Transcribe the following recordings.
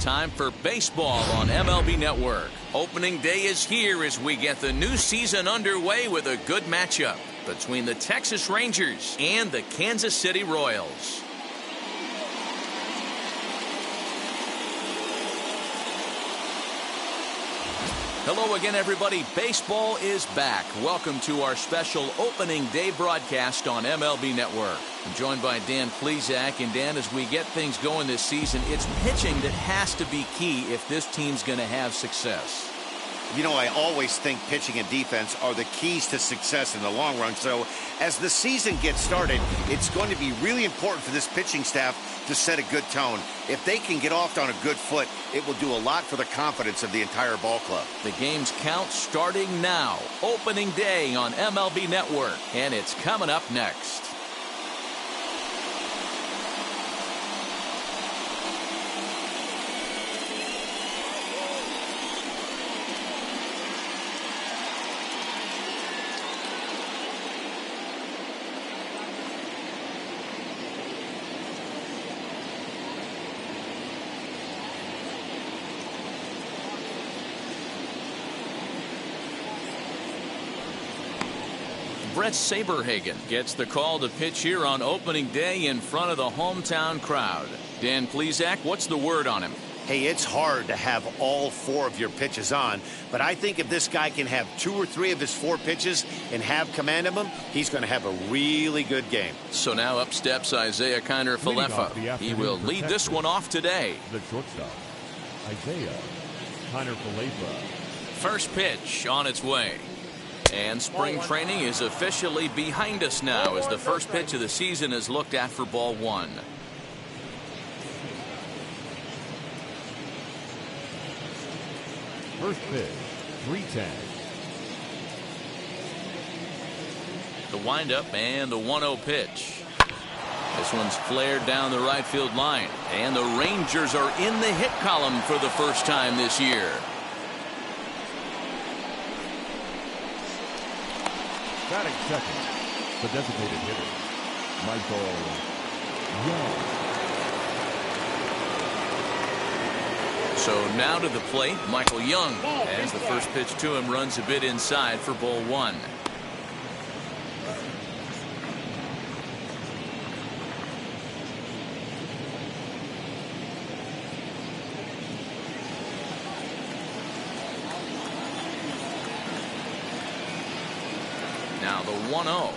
time for baseball on MLB Network. Opening day is here as we get the new season underway with a good matchup between the Texas Rangers and the Kansas City Royals. Hello again, everybody. Baseball is back. Welcome to our special opening day broadcast on MLB Network. I'm joined by Dan Plesac. And Dan, as we get things going this season, it's pitching that has to be key if this team's going to have success. You know, I always think pitching and defense are the keys to success in the long run. So as the season gets started, it's going to be really important for this pitching staff to set a good tone. If they can get off on a good foot, it will do a lot for the confidence of the entire ball club. The game's count starting now. Opening day on MLB Network. And it's coming up next. Brett Saberhagen gets the call to pitch here on opening day in front of the hometown crowd. Dan Plesac, what's the word on him? Hey, it's hard to have all four of your pitches on, but I think if this guy can have 2 or 3 of his 4 pitches and have command of them, he's going to have a really good game. So now up steps Isiah Kiner-Falefa. He will lead this one off today. The shortstop, Isiah Kiner-Falefa. First pitch on its way. And spring training is officially behind us now as the first pitch of the season is looked at for ball 1. First pitch, 3-10. The windup and the 1-0 pitch. This one's flared down the right field line. And the Rangers are in the hit column for the first time this year. Batting second, the designated hitter, Michael Young. So now to the plate, Michael Young, as the first pitch to him runs a bit inside for ball 1. Now the 1-0.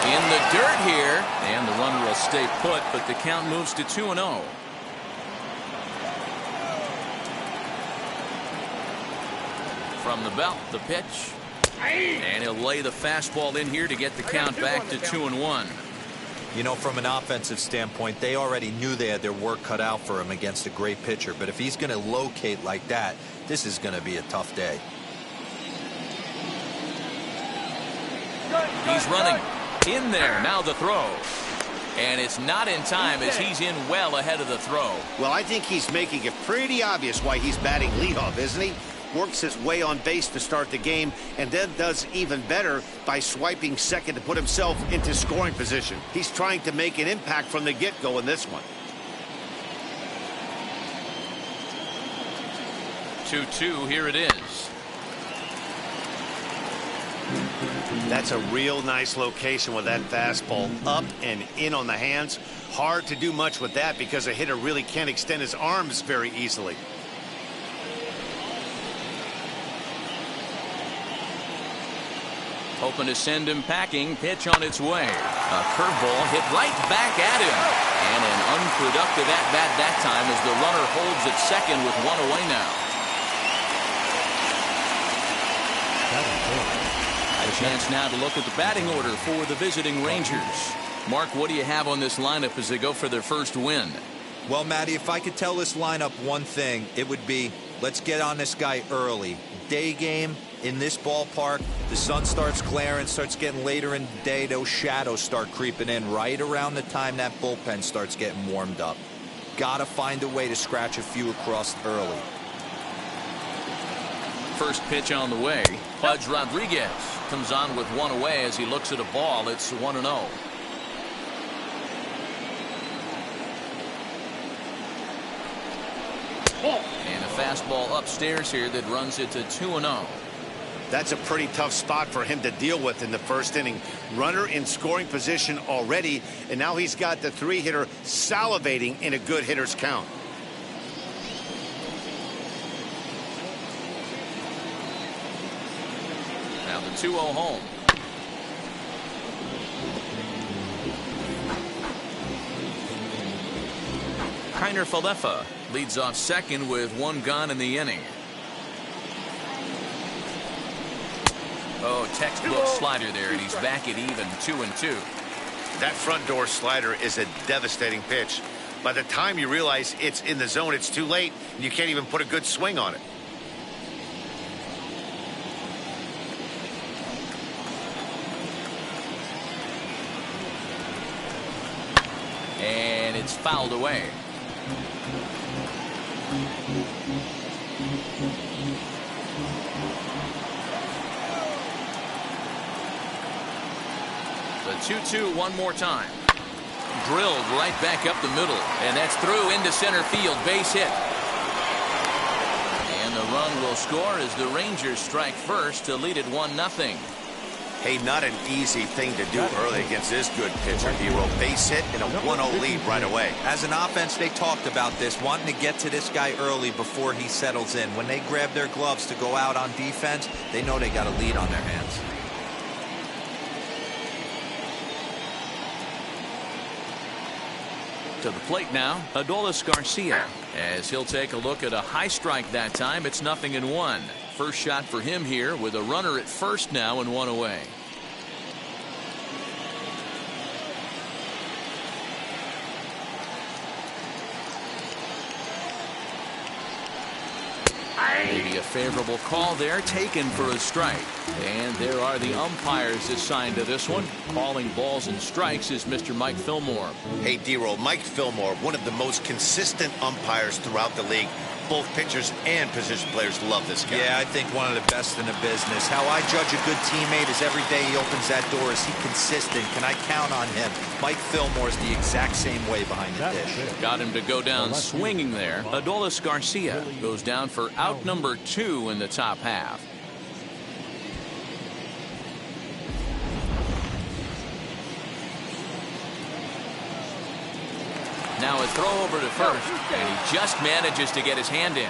In the dirt here, and the runner will stay put, but the count moves to 2-0. From the belt, the pitch. And he'll lay the fastball in here to get the count back to 2-1. You know, from an offensive standpoint, they already knew they had their work cut out for him against a great pitcher. But if he's going to locate like that, this is going to be a tough day. He's running in there. Now the throw. And it's not in time as he's in well ahead of the throw. Well, I think he's making it pretty obvious why he's batting leadoff, isn't he? Works his way on base to start the game and then does even better by swiping second to put himself into scoring position. He's trying to make an impact from the get-go in this one. 2-2, here it is. That's a real nice location with that fastball up and in on the hands. Hard to do much with that because a hitter really can't extend his arms very easily. Hoping to send him packing. Pitch on its way. A curveball hit right back at him. And an unproductive at-bat that time as the runner holds at second with 1 away now. A chance now to look at the batting order for the visiting Rangers. Mark, what do you have on this lineup as they go for their first win? Well, Matty, if I could tell this lineup one thing, it would be let's get on this guy early. Day game in this ballpark, the sun starts glaring, starts getting later in the day. Those shadows start creeping in right around the time that bullpen starts getting warmed up. Got to find a way to scratch a few across early. First pitch on the way. Pudge Rodriguez comes on with 1 away as he looks at a ball. It's 1-0. And a fastball upstairs here that runs it to 2-0. That's a pretty tough spot for him to deal with in the first inning. Runner in scoring position already, and now he's got the 3-hitter salivating in a good hitter's count. Now the 2-0 home. Kiner Falefa leads off second with 1 gone in the inning. Oh, textbook slider there, and he's back at even 2-2. That front door slider is a devastating pitch. By the time you realize it's in the zone, it's too late, and you can't even put a good swing on it. And it's fouled away. The 2-2 one more time. Drilled right back up the middle, and that's through into center field. Base hit. And the run will score as the Rangers strike first to lead it 1-0. Hey, not an easy thing to do early against this good pitcher, Hero. Base hit and a 1-0 lead right away. As an offense, they talked about this, wanting to get to this guy early before he settles in. When they grab their gloves to go out on defense, they know they got a lead on their hands. To the plate now, Adolis Garcia, as he'll take a look at a high strike that time. It's 0-1. First shot for him here with a runner at first now and 1 away. Maybe a favorable call there, taken for a strike. And there are the umpires assigned to this one. Calling balls and strikes is Mr. Mike Fillmore. Hey, D-Roll, Mike Fillmore, one of the most consistent umpires throughout the league. Both pitchers and position players love this guy. Yeah, I think one of the best in the business. How I judge a good teammate is every day he opens that door. Is he consistent? Can I count on him? Mike Fillmore's the exact same way behind the dish. Got him to go down swinging there. Adolis Garcia goes down for out number 2 in the top half. Now a throw over to first, and he just manages to get his hand in.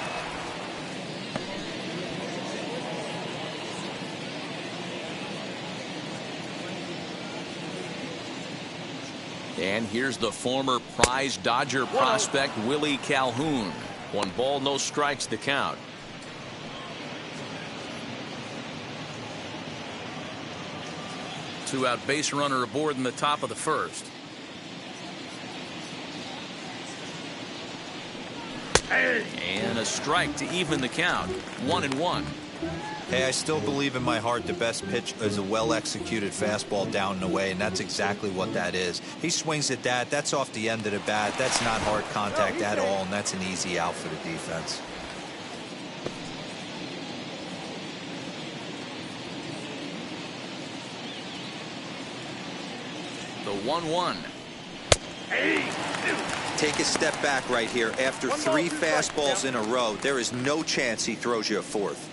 And here's the former prize Dodger prospect Willie Calhoun. 1 ball, no strikes the count. Two-out base runner aboard in the top of the first. And a strike to even the count. 1-1. Hey, I still believe in my heart the best pitch is a well-executed fastball down and away, and that's exactly what that is. He swings at that. That's off the end of the bat. That's not hard contact at all, and that's an easy out for the defense. The 1-1. Take a step back right here. After 3 fastballs in a row, there is no chance he throws you a 4th.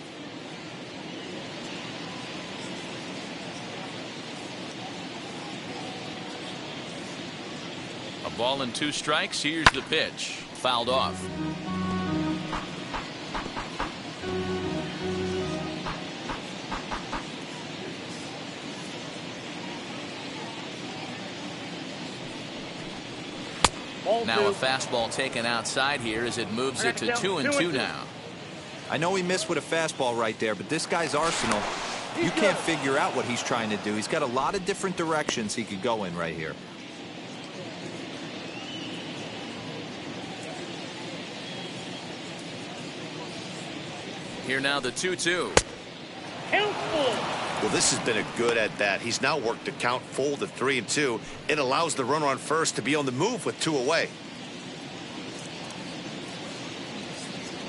A ball and 2 strikes. Here's the pitch. Fouled off. Now a fastball taken outside here as it moves it to 2-2 now. I know he missed with a fastball right there, but this guy's arsenal, you can't figure out what he's trying to do. He's got a lot of different directions he could go in right here. Here now the 2-2. Well, this has been a good at-bat. He's now worked the count full to 3-2. It allows the runner on first to be on the move with 2 away.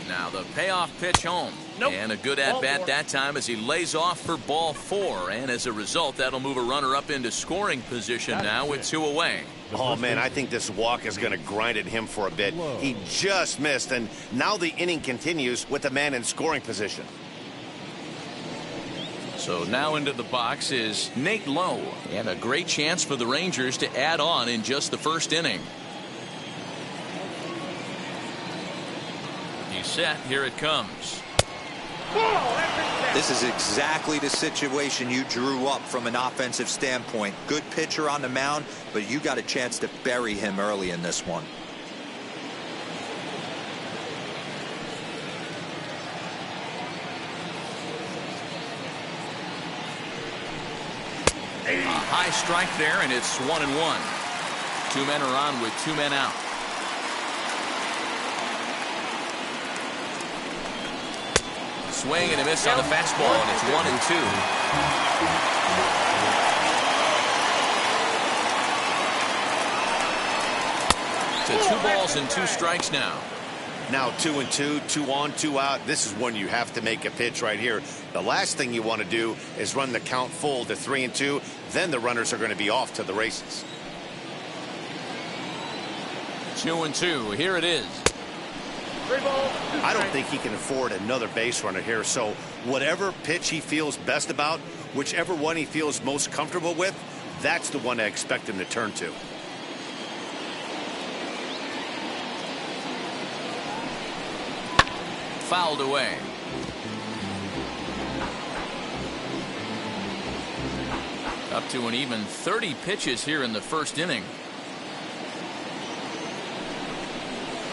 Now the payoff pitch home. And a good at-bat that time as he lays off for ball 4. And as a result, that'll move a runner up into scoring position now with 2 away. Oh, man, I think this walk is going to grind at him for a bit. He just missed, and now the inning continues with the man in scoring position. So now into the box is Nate Lowe. And a great chance for the Rangers to add on in just the first inning. He's set. Here it comes. This is exactly the situation you drew up from an offensive standpoint. Good pitcher on the mound, but you got a chance to bury him early in this one. A high strike there, and it's 1-1. 2 men are on with 2 men out. Swing and a miss on the fastball, and it's 1-2. To 2 balls and 2 strikes now. Now 2-2, 2 on, 2 out. This is when you have to make a pitch right here. The last thing you want to do is run the count full to 3-2. Then the runners are going to be off to the races. 2-2. Here it is. I don't think he can afford another base runner here, so whatever pitch he feels best about, whichever one he feels most comfortable with, that's the one I expect him to turn to. Fouled away. Up to an even 30 pitches here in the first inning.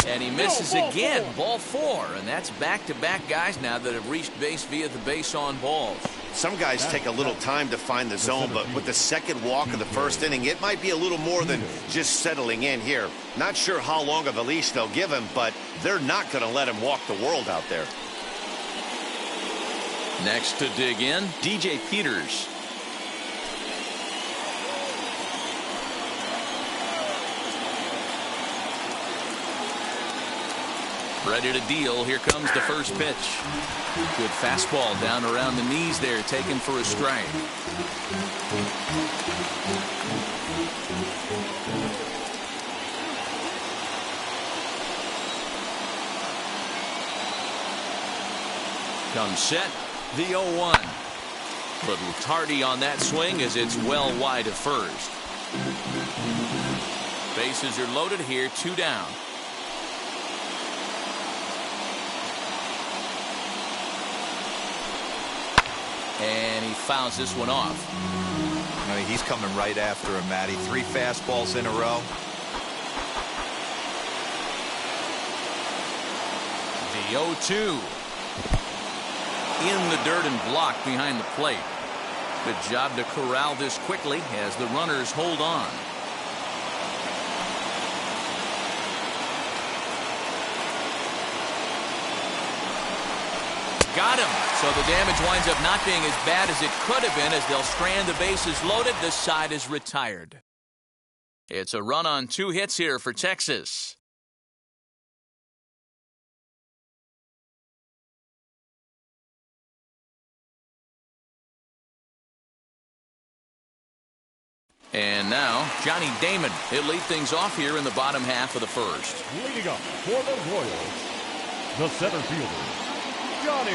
And he misses again. Ball 4. And that's back-to-back guys now that have reached base via the base on balls. Some guys take a little time to find the zone, but with the second walk of the first inning, it might be a little more than just settling in here. Not sure how long of a leash they'll give him, but they're not going to let him walk the world out there. Next to dig in, DJ Peters. Ready to deal. Here comes the first pitch. Good fastball down around the knees there, taken for a strike. Comes set, the 0-1. Little tardy on that swing as it's well wide of first. Bases are loaded here, 2 down. And he fouls this one off. I mean, he's coming right after him, Matty. 3 fastballs in a row. The 0-2. In the dirt and blocked behind the plate. Good job to corral this quickly as the runners hold on. Got him. So the damage winds up not being as bad as it could have been as they'll strand the bases loaded. This side is retired. It's a run on 2 hits here for Texas. And now Johnny Damon. He'll lead things off here in the bottom half of the first. Leading up for the Royals, the center fielder, Johnny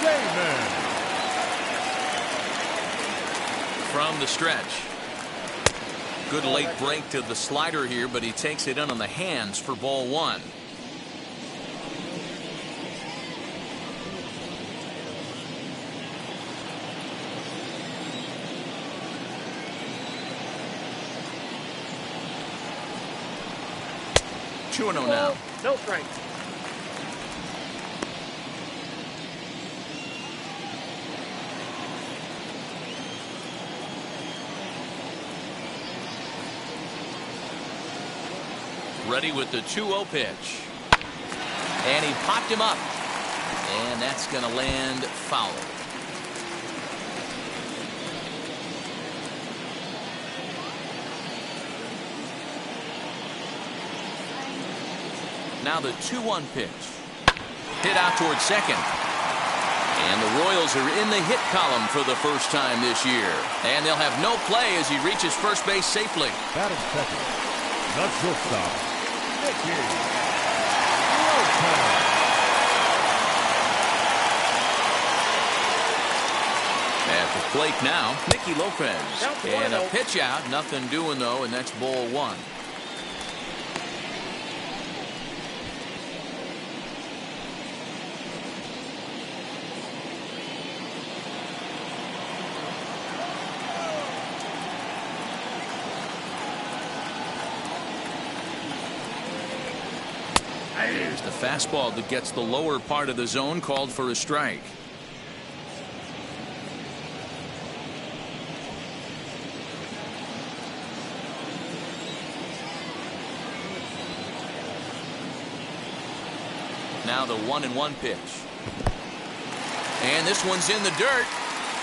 Damon. From the stretch. Good late break to the slider here, but he takes it in on the hands for ball 1. Two and 0 now. No strikes. Ready with the 2-0 pitch. And he popped him up. And that's going to land foul. Now the 2-1 pitch. Hit out towards second. And the Royals are in the hit column for the first time this year. And they'll have no play as he reaches first base safely. Batting second, the shortstop, Mickey Lopez. At the plate now, Mickey Lopez. And a pitch out. Nothing doing, though, and that's ball one. Here's the fastball that gets the lower part of the zone, called for a strike. Now the 1-1 pitch. And this one's in the dirt.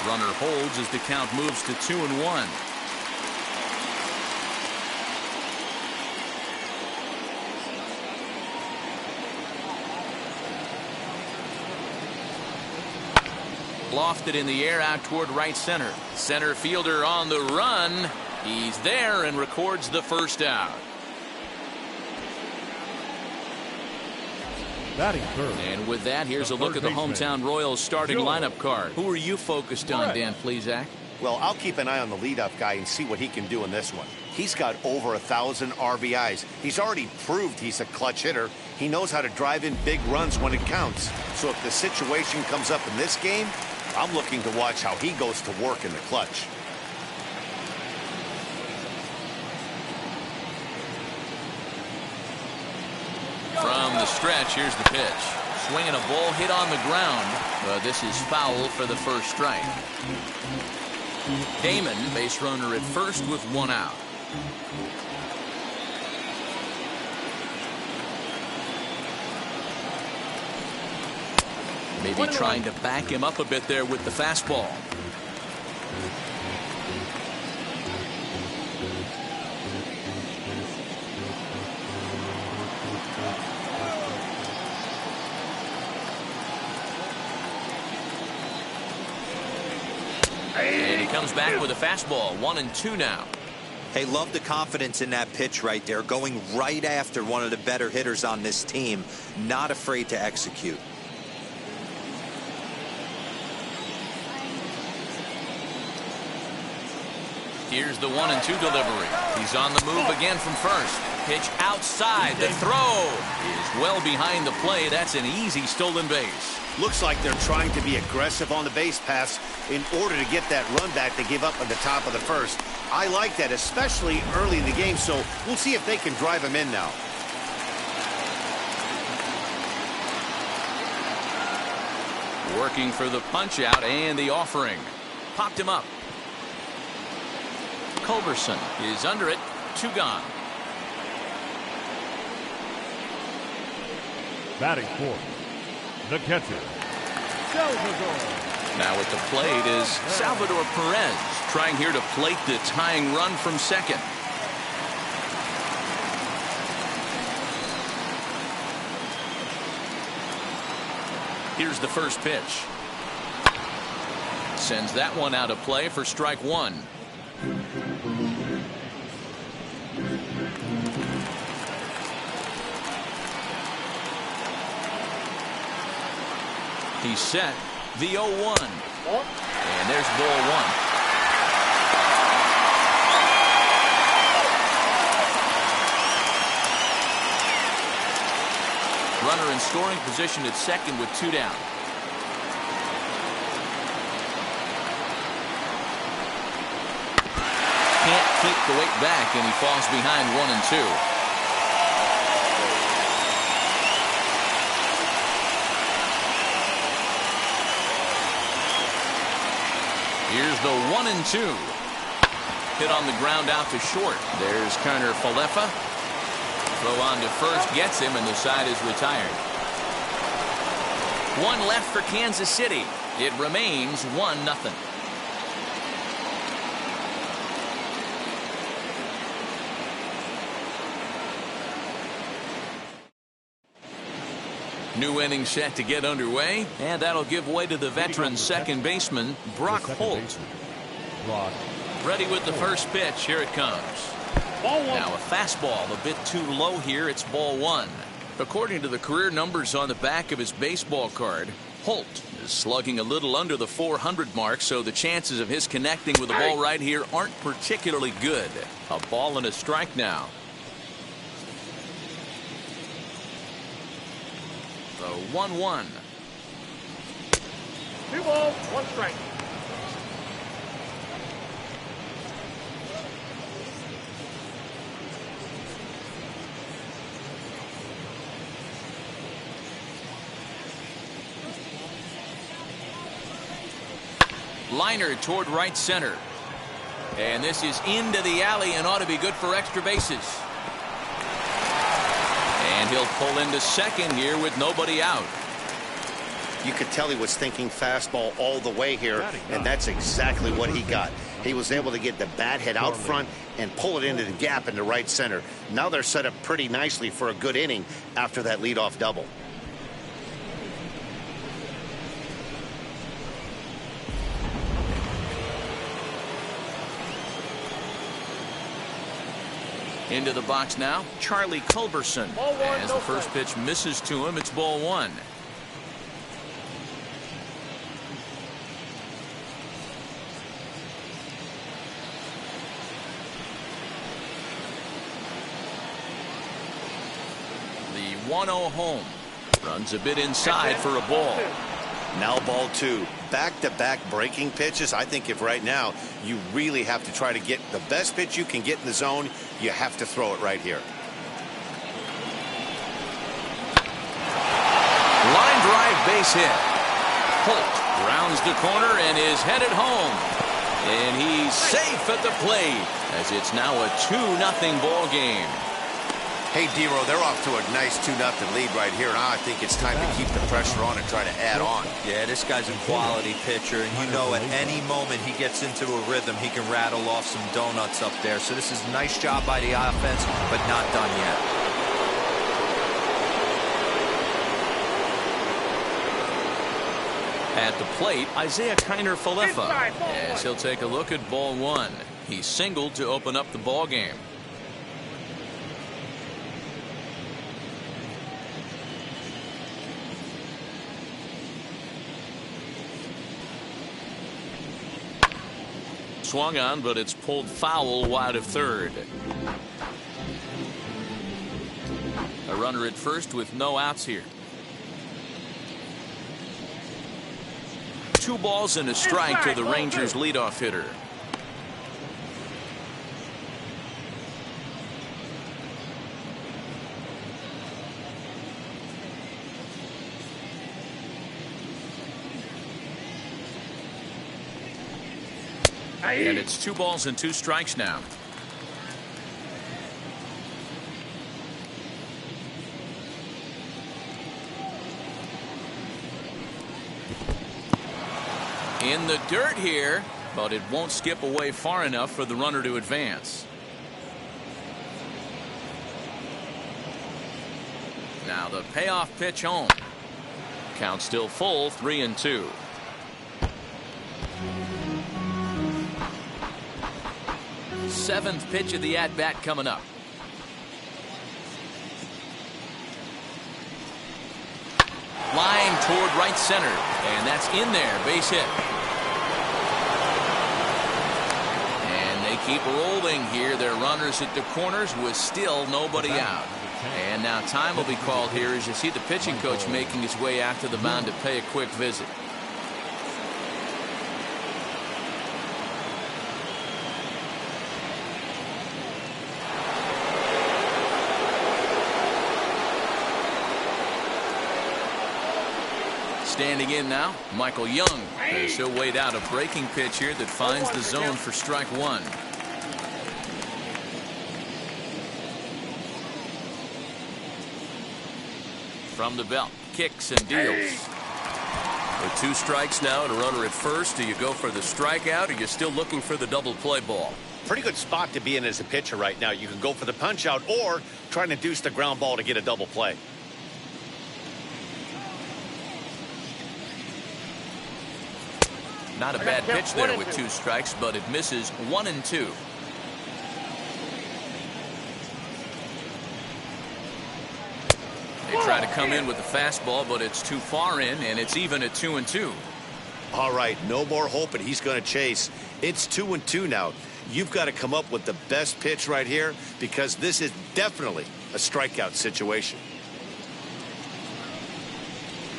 Runner holds as the count moves to 2-1. Lofted in the air out toward right center. Center fielder on the run. He's there and records the first out. Batting third. And with that, here's a look at the hometown Royals starting lineup card. Who are you focused on, Dan Plesac? Well, I'll keep an eye on the leadoff guy and see what he can do in this one. He's got over 1,000 RBIs. He's already proved he's a clutch hitter. He knows how to drive in big runs when it counts. So if the situation comes up in this game, I'm looking to watch how he goes to work in the clutch. From the stretch, here's the pitch. Swinging a ball hit on the ground. This is foul for the first strike. Damon, base runner at first with one out. Maybe trying to back him up a bit there with the fastball. And he comes back with a fastball. 1-2 now. Hey, love the confidence in that pitch right there. Going right after one of the better hitters on this team. Not afraid to execute. Here's the 1-2 delivery. He's on the move again from first. Pitch outside. The throw is well behind the play. That's an easy stolen base. Looks like they're trying to be aggressive on the base pass in order to get that run back they gave up at the top of the first. I like that, especially early in the game, so we'll see if they can drive him in now. Working for the punch out and the offering. Popped him up. Culberson is under it. 2 gone. Batting fourth, the catcher, Salvador. Now at the plate is Salvador Perez, trying here to plate the tying run from second. Here's the first pitch. Sends that one out of play for strike one. He's set. The 0-1. And there's ball one. Runner in scoring position at second with 2 down. Can't keep the weight back, and he falls behind 1-2. Here's the 1-2. Hit on the ground out to short. There's Connor Falefa. Throw on to first gets him, and the side is retired. 1 left for Kansas City. It remains 1-0. New inning set to get underway, and that'll give way to the veteran second baseman, Brock Holt. Ready with the first pitch. Here it comes. Now a fastball a bit too low here. It's ball one. According to the career numbers on the back of his baseball card, Holt is slugging a little under the 400 mark, so the chances of his connecting with the ball right here aren't particularly good. A ball and a strike now. The 1-1. 2 balls, 1 strike. Liner toward right center. And this is into the alley and ought to be good for extra bases. And he'll pull into second here with nobody out. You could tell he was thinking fastball all the way here, and that's exactly what he got. He was able to get the bat head out front and pull it into the gap into right center. Now they're set up pretty nicely for a good inning after that leadoff double. Into the box now, Charlie Culberson. As the first pitch misses to him, it's ball one. The 1-0 home. Runs a bit inside for a ball. Now ball two. Back-to-back breaking pitches. I think if right now you really have to try to get the best pitch you can get in the zone, you have to throw it right here. Line drive base hit. Holt rounds the corner and is headed home. And he's safe at the plate as it's now a 2-0 ball game. Hey, Dero, they're off to a nice 2-0 lead right here. Now I think it's time to keep the pressure on and try to add on. Yeah, this guy's a quality pitcher, and you know at any moment he gets into a rhythm, he can rattle off some donuts up there. So this is a nice job by the offense, but not done yet. At the plate, Isaiah Kiner-Falefa, as he'll take a look at ball one. He singled to open up the ball game. Swung on, but it's pulled foul wide of third. A runner at first with no outs here. 2 balls and a strike to the Rangers leadoff hitter. And it's 2 balls and 2 strikes now. In the dirt here, but it won't skip away far enough for the runner to advance. Now the payoff pitch home. Count still full, 3-2. Seventh pitch of the at-bat coming up. Line toward right center, and that's in there, base hit. And they keep rolling here. Their runners at the corners with still nobody out. And now time will be called here as you see the pitching coach making his way out to the mound to pay a quick visit. Standing in now, Michael Young, as he'll wait out a breaking pitch here that finds the zone for strike one. From the belt, kicks and deals. With 2 strikes now and a runner at first, do you go for the strikeout or are you still looking for the double play ball? Pretty good spot to be in as a pitcher right now. You can go for the punch out or try to induce the ground ball to get a double play. Not a bad pitch there with 2 strikes, but it misses 1-2. They try to come in with the fastball, but it's too far in, and it's even at 2-2. All right, no more hoping he's going to chase. It's 2-2 now. You've got to come up with the best pitch right here, because this is definitely a strikeout situation.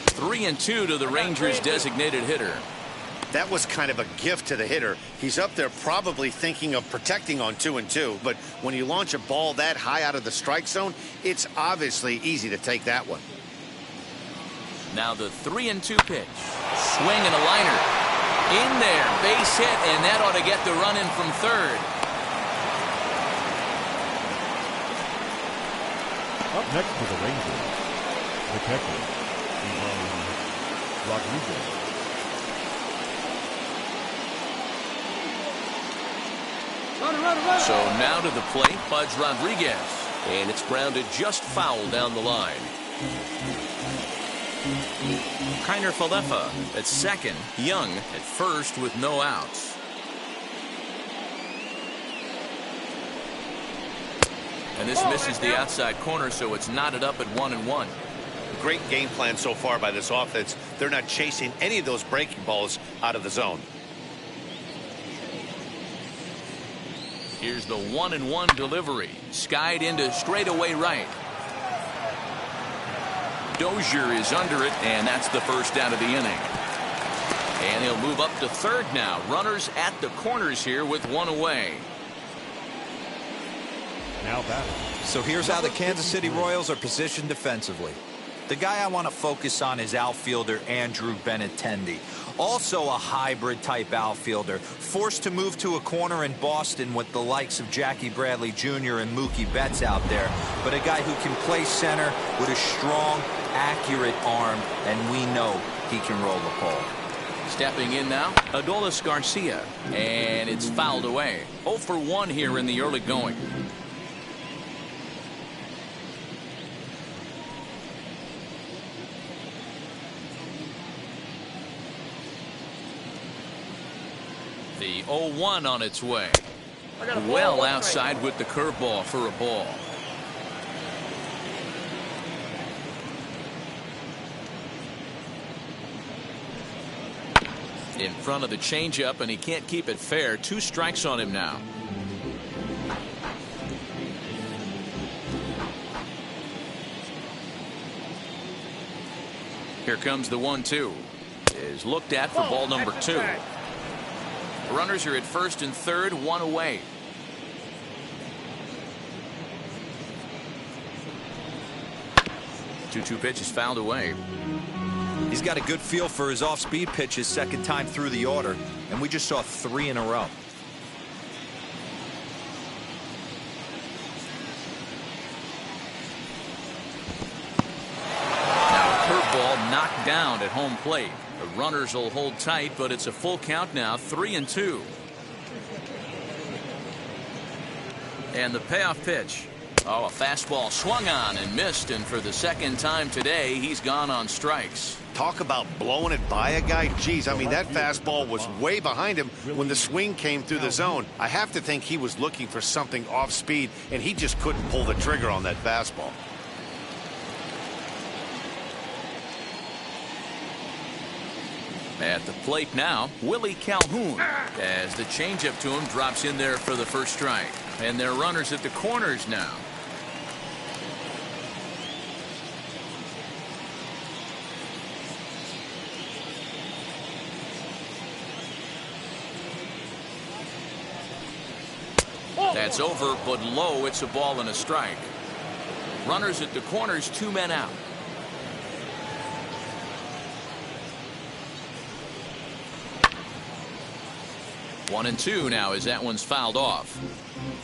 3-2 to the Rangers' designated hitter. That was kind of a gift to the hitter. He's up there probably thinking of protecting on 2-2, but when you launch a ball that high out of the strike zone, it's obviously easy to take that one. Now the 3-2 pitch. Swing and a liner. In there, base hit, and that ought to get the run in from third. Up next for the Rangers, the catcher, Rodriguez. So now to the plate, Pudge Rodriguez. And it's grounded just foul down the line. Kiner Falefa at second. Young at first with no outs. And this misses the outside corner, so it's knotted up at 1-1. Great game plan so far by this offense. They're not chasing any of those breaking balls out of the zone. Here's the 1-1 delivery. Skied into straightaway right. Dozier is under it, and that's the first out of the inning. And he'll move up to third now. Runners at the corners here with 1 away. Now batting. So here's how the Kansas City Royals are positioned defensively. The guy I want to focus on is outfielder Andrew Benintendi. Also a hybrid type outfielder, forced to move to a corner in Boston with the likes of Jackie Bradley Jr. and Mookie Betts out there, but a guy who can play center with a strong, accurate arm, and we know he can roll the ball. Stepping in now, Adolis Garcia, and it's fouled away. 0 for 1 here in the early going. The 0-1 on its way. Well outside with the curveball for a ball. In front of the changeup, and he can't keep it fair. 2 strikes on him now. Here comes the 1-2. Is looked at for ball number 2. Runners are at first and third, 1 away. Two pitch is fouled away. He's got a good feel for his off-speed pitches second time through the order, and we just saw 3 in a row. Now a curveball knocked down at home plate. The runners will hold tight, but it's a full count now, 3-2. And the payoff pitch. Oh, a fastball swung on and missed, and for the second time today, he's gone on strikes. Talk about blowing it by a guy. Geez, I mean, that fastball was way behind him when the swing came through the zone. I have to think he was looking for something off speed, and he just couldn't pull the trigger on that fastball. At the plate now, Willie Calhoun, as the changeup to him drops in there for the first strike. And they're runners at the corners now. That's over, but low. It's a ball and a strike. Runners at the corners, 2 men out. One and 2 now as that one's fouled off.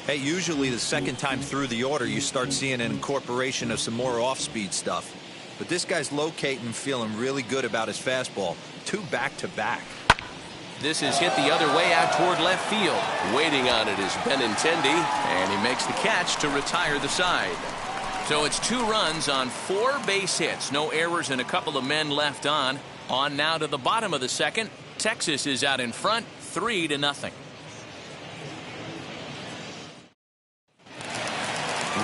Hey, usually the second time through the order you start seeing an incorporation of some more off-speed stuff. But this guy's locating, feeling really good about his fastball. 2 back-to-back. This is hit the other way out toward left field. Waiting on it is Benintendi, and he makes the catch to retire the side. So it's 2 runs on 4 base hits. No errors and a couple of men left on. On now to the bottom of the second. Texas is out in front, 3-0.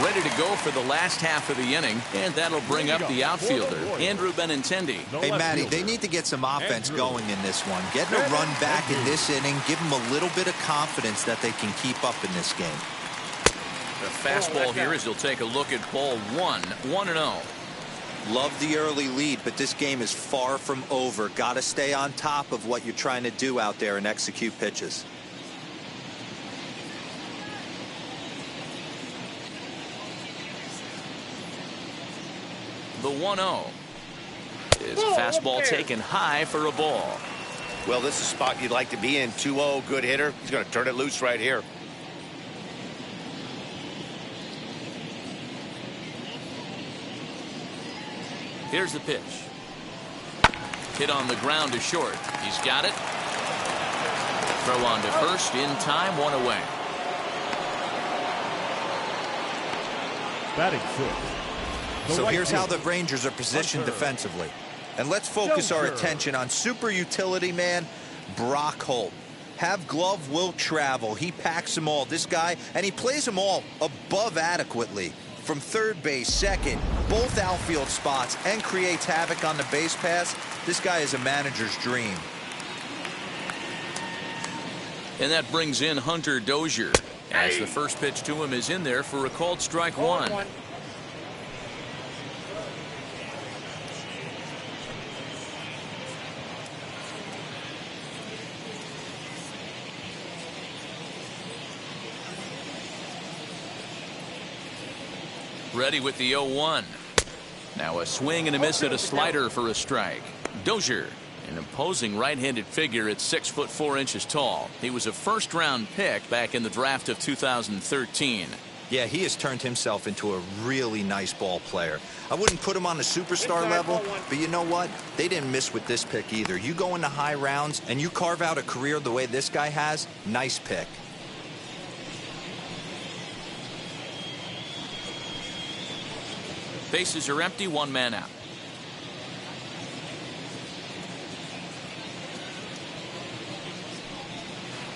Ready to go for the last half of the inning, and that'll bring up the outfielder, Andrew Benintendi. Hey, Matty, they need to get some offense going in this one. Getting a run back in this inning, give them a little bit of confidence that they can keep up in this game. The fastball here as he'll take a look at ball 1, 1-0. Love the early lead, but this game is far from over. Got to stay on top of what you're trying to do out there and execute pitches. The 1-0 is fastball taken high for a ball. Well, this is a spot you'd like to be in. 2-0, good hitter. He's going to turn it loose right here. Here's the pitch. Hit on the ground to short. He's got it. Throw on to first in time, 1 away. Batting sixth. So here's how the Rangers are positioned defensively. And let's focus our attention on super utility man Brock Holt. Have glove will travel. He packs them all. This guy, and he plays them all above adequately. From third base, second, both outfield spots, and creates havoc on the base pass. This guy is a manager's dream. And that brings in Hunter Dozier, as the first pitch to him is in there for a called strike 1. Ready with the 0-1. Now a swing and a miss at a slider for a strike. Dozier, an imposing right-handed figure at 6'4" tall. He was a first-round pick back in the draft of 2013. Yeah, he has turned himself into a really nice ball player. I wouldn't put him on the superstar level, but you know what? They didn't miss with this pick either. You go into high rounds and you carve out a career the way this guy has, nice pick. Bases are empty, 1 man out.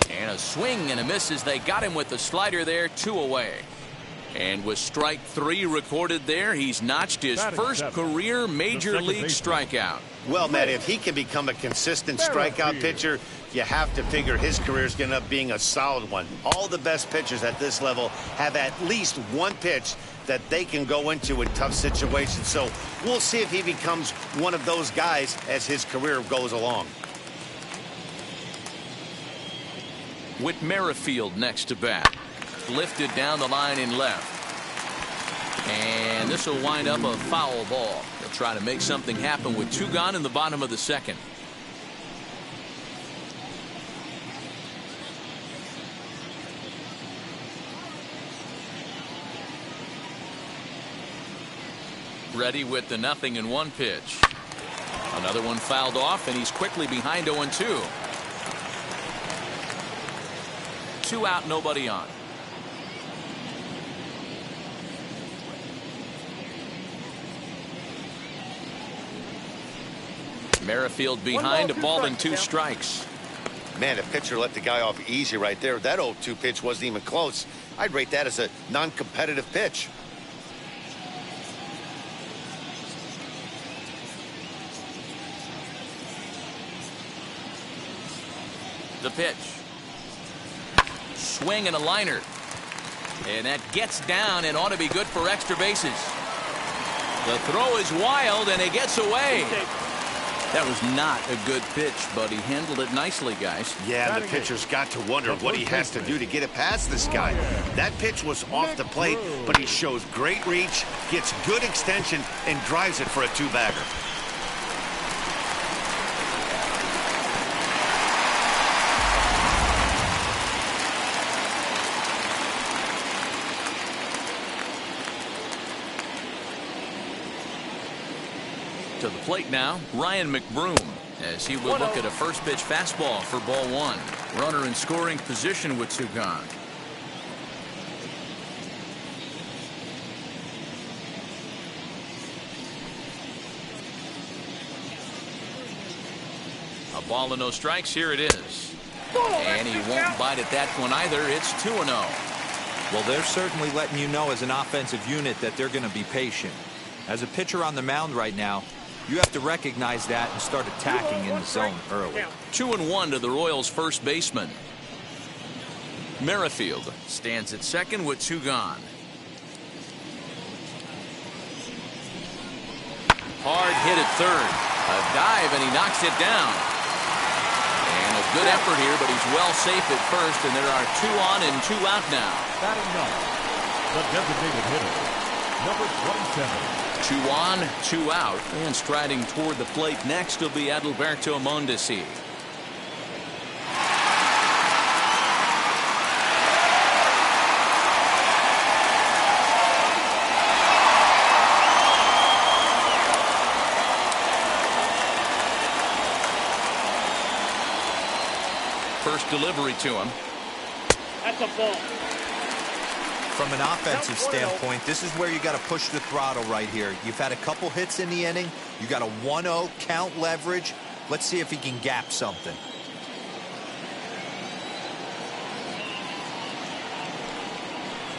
And a swing and a miss as they got him with the slider there, 2 away. And with strike 3 recorded there, he's notched his first career major league strikeout. Well, Matt, if he can become a consistent strikeout pitcher, you have to figure his career is going to end up being a solid one. All the best pitchers at this level have at least one pitch that they can go into in tough situations. So we'll see if he becomes one of those guys as his career goes along. Whit Merrifield next to bat. Lifted down the line in left. And this will wind up a foul ball. They'll try to make something happen with 2 gone in the bottom of the second. Ready with the 0-1 pitch. Another one fouled off, and he's quickly behind 0-2. 2 out, nobody on. Merrifield behind, a ball and 2 strikes. Man, if pitcher let the guy off easy right there. That 0-2 pitch wasn't even close. I'd rate that as a non-competitive pitch. The pitch. Swing and a liner. And that gets down and ought to be good for extra bases. The throw is wild and it gets away. That was not a good pitch, but he handled it nicely, guys. Yeah, the pitcher's got to wonder what he has to do to get it past this guy. That pitch was off the plate, but he shows great reach, gets good extension, and drives it for a 2-bagger. To the plate now, Ryan McBroom, as he will look at a first pitch fastball for ball 1. Runner in scoring position with 2 gone. A Ball and no strikes. Here it is. And he won't bite at that one either. It's 2-0. Well, they're certainly letting you know as an offensive unit that they're going to be patient. As a pitcher on the mound right now, you have to recognize that and start attacking in the zone early. 2-1 to the Royals' first baseman. Merrifield stands at second with 2 gone. Hard hit at third. A dive, and he knocks it down. And a good effort here, but he's well safe at first, and there are 2 on and 2 out now. Batting ninth, the designated hitter, number 27. 2 on, 2 out, and striding toward the plate next will be Adalberto Mondesi. First delivery to him. That's a ball. From an offensive standpoint, this is where you got to push the throttle right here. You've had a couple hits in the inning. You got a 1-0 count leverage. Let's see if he can gap something.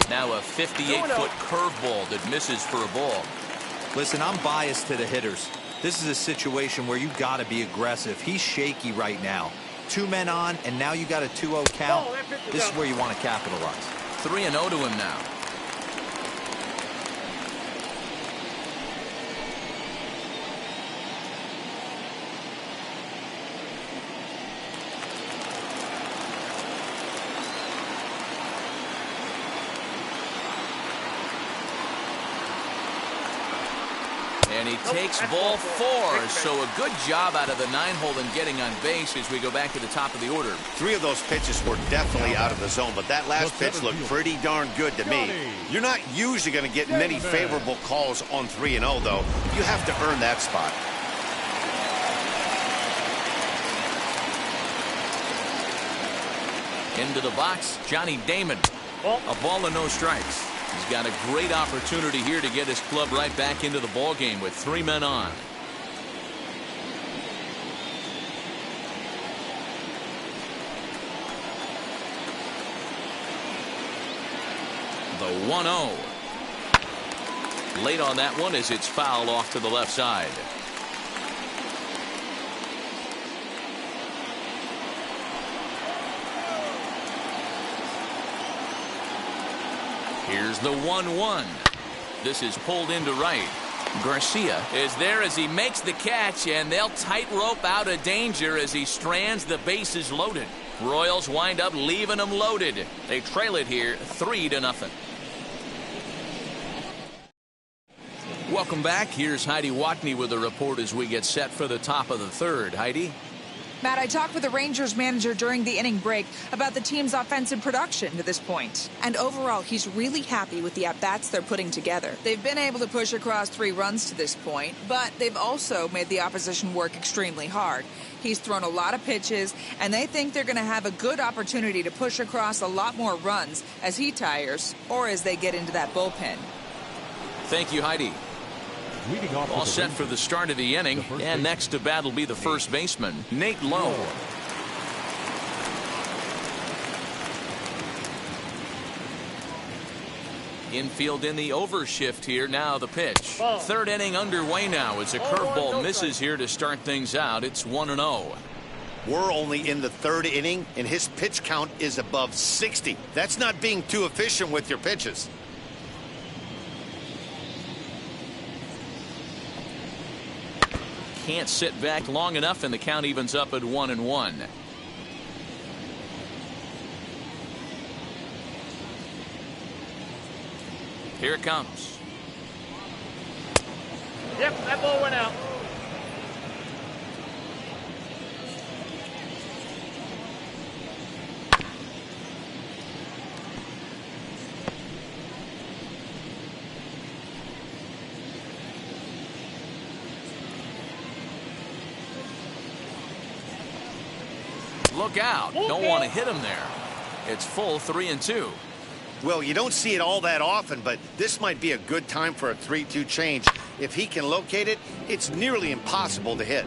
Now a 58-foot curveball that misses for a ball. Listen, I'm biased to the hitters. This is a situation where you got to be aggressive. He's shaky right now. 2 men on, and now you got a 2-0 count. This is where you want to capitalize. 3-0 to him now. And he takes ball 4, so a good job out of the 9-hole in getting on base as we go back to the top of the order. 3 of those pitches were definitely out of the zone, but that last pitch looked pretty darn good to me. You're not usually going to get many favorable calls on 3-0, though. You have to earn that spot. Into the box, Johnny Damon. A ball and no strikes. He's got a great opportunity here to get his club right back into the ball game with 3 men on. The 1-0. Late on that one as it's fouled off to the left side. Here's the 1-1. This is pulled into right. Garcia is there as he makes the catch, and they'll tightrope out of danger as he strands. The bases loaded. Royals wind up leaving them loaded. They trail it here 3-0. Welcome back. Here's Heidi Watney with a report as we get set for the top of the third. Heidi? Matt, I talked with the Rangers manager during the inning break about the team's offensive production to this point. And overall, he's really happy with the at-bats they're putting together. They've been able to push across 3 runs to this point, but they've also made the opposition work extremely hard. He's thrown a lot of pitches, and they think they're going to have a good opportunity to push across a lot more runs as he tires or as they get into that bullpen. Thank you, Heidi. All set for the start of the inning, and next to bat will be the first baseman, Nate Lowe. Infield in the overshift here. Now the pitch. Third inning underway now. It's a curveball misses here to start things out. It's 1-0. We're only in the 3rd inning, and his pitch count is above 60. That's not being too efficient with your pitches. Can't sit back long enough, and the count evens up at 1-1. Here it comes. Yep, that ball went out. Look out. Don't want to hit him there. It's full 3-2. Well, you don't see it all that often, but this might be a good time for a 3-2 change. If he can locate it, it's nearly impossible to hit.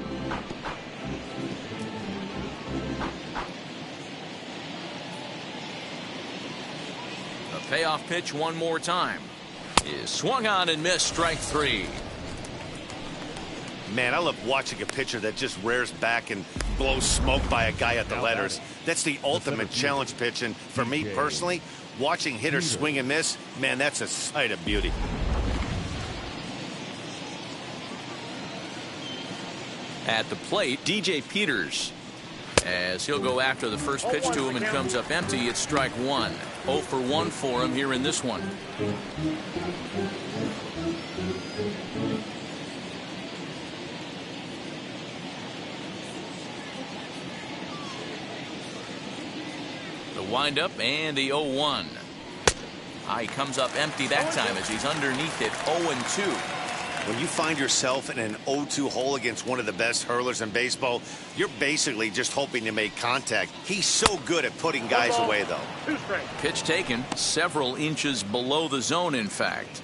Payoff pitch one more time. Is swung on and missed, strike 3. Man, I love watching a pitcher that just rears back and blows smoke by a guy at the letters. That's the ultimate challenge pitch, and for me personally, watching hitters swing and miss, man, that's a sight of beauty. At the plate, DJ Peters, as he'll go after the first pitch to him and comes up empty. It's strike 1. 0 for 1 for him here in this one. The windup and the 0-1. He comes up empty that time as he's underneath it. 0-2. When you find yourself in an 0-2 hole against one of the best hurlers in baseball, you're basically just hoping to make contact. He's so good at putting guys away, though. Pitch taken several inches below the zone, in fact.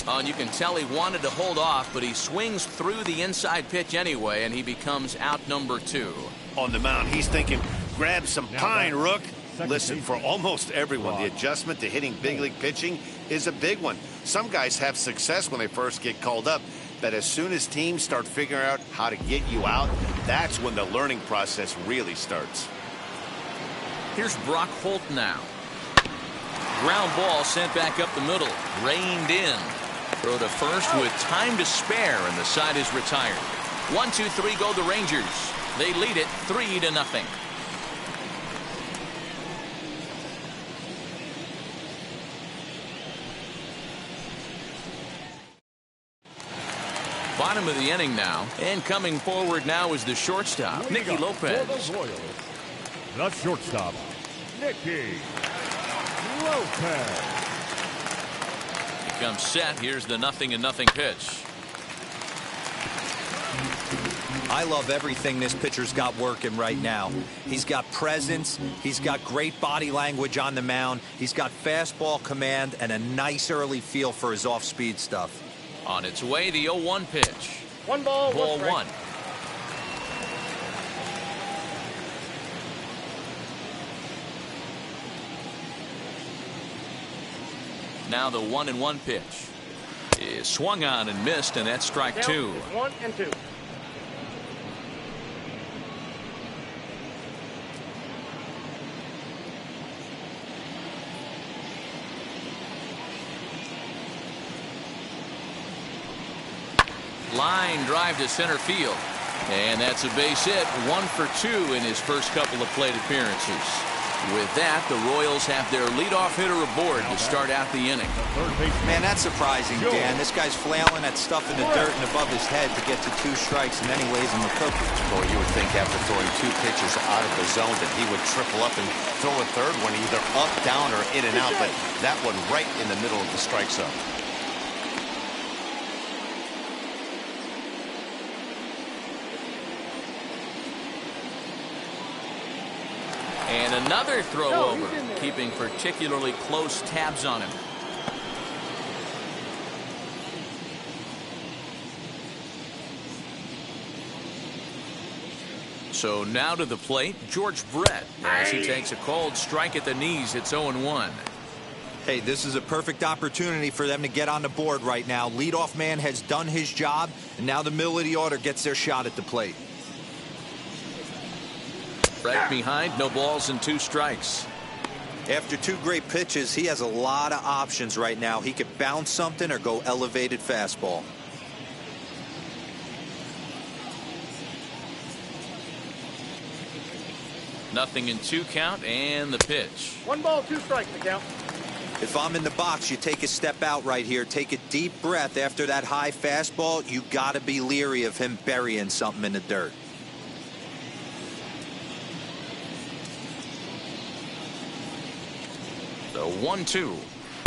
And you can tell he wanted to hold off, but he swings through the inside pitch anyway, and he becomes out number 2. On the mound, he's thinking, grab some pine, Rook. Listen, for almost everyone, the adjustment to hitting big league pitching is a big one. Some guys have success when they first get called up, but as soon as teams start figuring out how to get you out, that's when the learning process really starts. Here's Brock Holt now. Ground ball sent back up the middle. Reined in. Throw to first with time to spare, and the side is retired. 1-2-3 go the Rangers. They lead it 3-0. Bottom of the inning now, and coming forward now is the shortstop, Nicky Lopez. For the Royals, the shortstop, Nicky Lopez. He comes set. Here's the 0-0 pitch. I love everything this pitcher's got working right now. He's got presence. He's got great body language on the mound. He's got fastball command and a nice early feel for his off-speed stuff. On its way, the 0-1 pitch. 1 ball, Ball 1. Now the 1-1 pitch is swung on and missed, and that's strike 2. 1-2. Line drive to center field, and that's a base hit. 1 for 2 in his first couple of plate appearances. With that, the Royals have their leadoff hitter aboard to start out the inning. Man, that's surprising, Dan. This guy's flailing at stuff in the dirt and above his head to get to 2 strikes, and then he lays him a cookie. Boy, you would think after throwing 2 pitches out of the zone that he would triple up and throw a third one either up, down, or in and out, but that one right in the middle of the strike zone. And another throw over, keeping particularly close tabs on him. So now to the plate, George Brett, as he takes a cold strike at the knees. It's 0-1. Hey, this is a perfect opportunity for them to get on the board right now. Leadoff man has done his job, and now the middle of the order gets their shot at the plate. Right behind, no balls and 2 strikes. After 2 great pitches, he has a lot of options right now. He could bounce something or go elevated fastball. Nothing in 2 count, and the pitch. 1 ball, 2 strikes to count. If I'm in the box, you take a step out right here. Take a deep breath after that high fastball. You got to be leery of him burying something in the dirt. The 1-2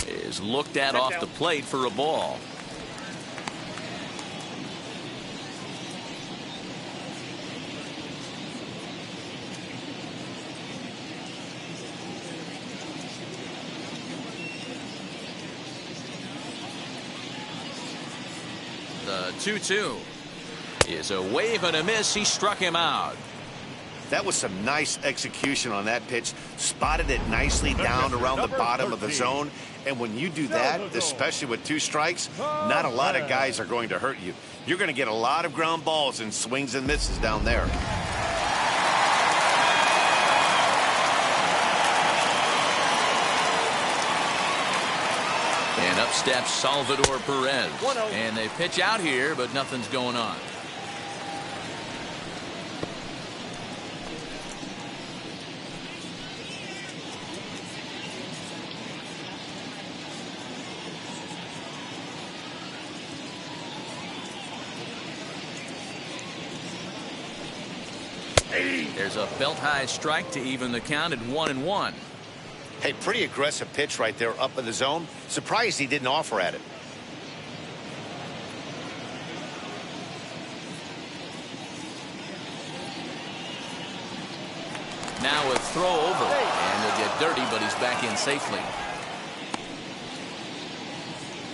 is looked at off the plate for a ball. The 2-2 is a wave and a miss. He struck him out. That was some nice execution on that pitch. Spotted it nicely down around the bottom of the zone. And when you do that, especially with 2 strikes, not a lot of guys are going to hurt you. You're going to get a lot of ground balls and swings and misses down there. And up steps Salvador Perez. And they pitch out here, but nothing's going on. There's a belt-high strike to even the count at 1-1. Hey, pretty aggressive pitch right there up in the zone. Surprised he didn't offer at it. Now a throw over, and he'll get dirty, but he's back in safely.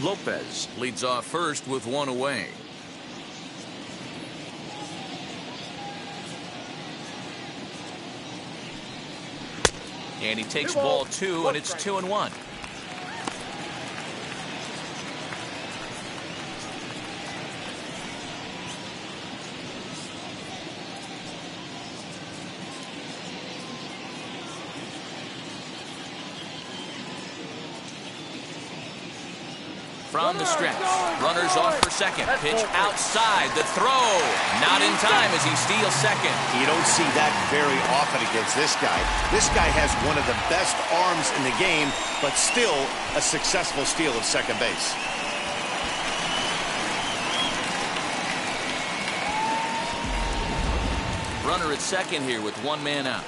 Lopez leads off first with 1 away. And he takes ball 2, and it's 2-1. From the stretch, runners off for second. Pitch outside, the throw. Not in time as he steals second. You don't see that very often against this guy. This guy has one of the best arms in the game, but still a successful steal of second base. Runner at second here with 1 man out.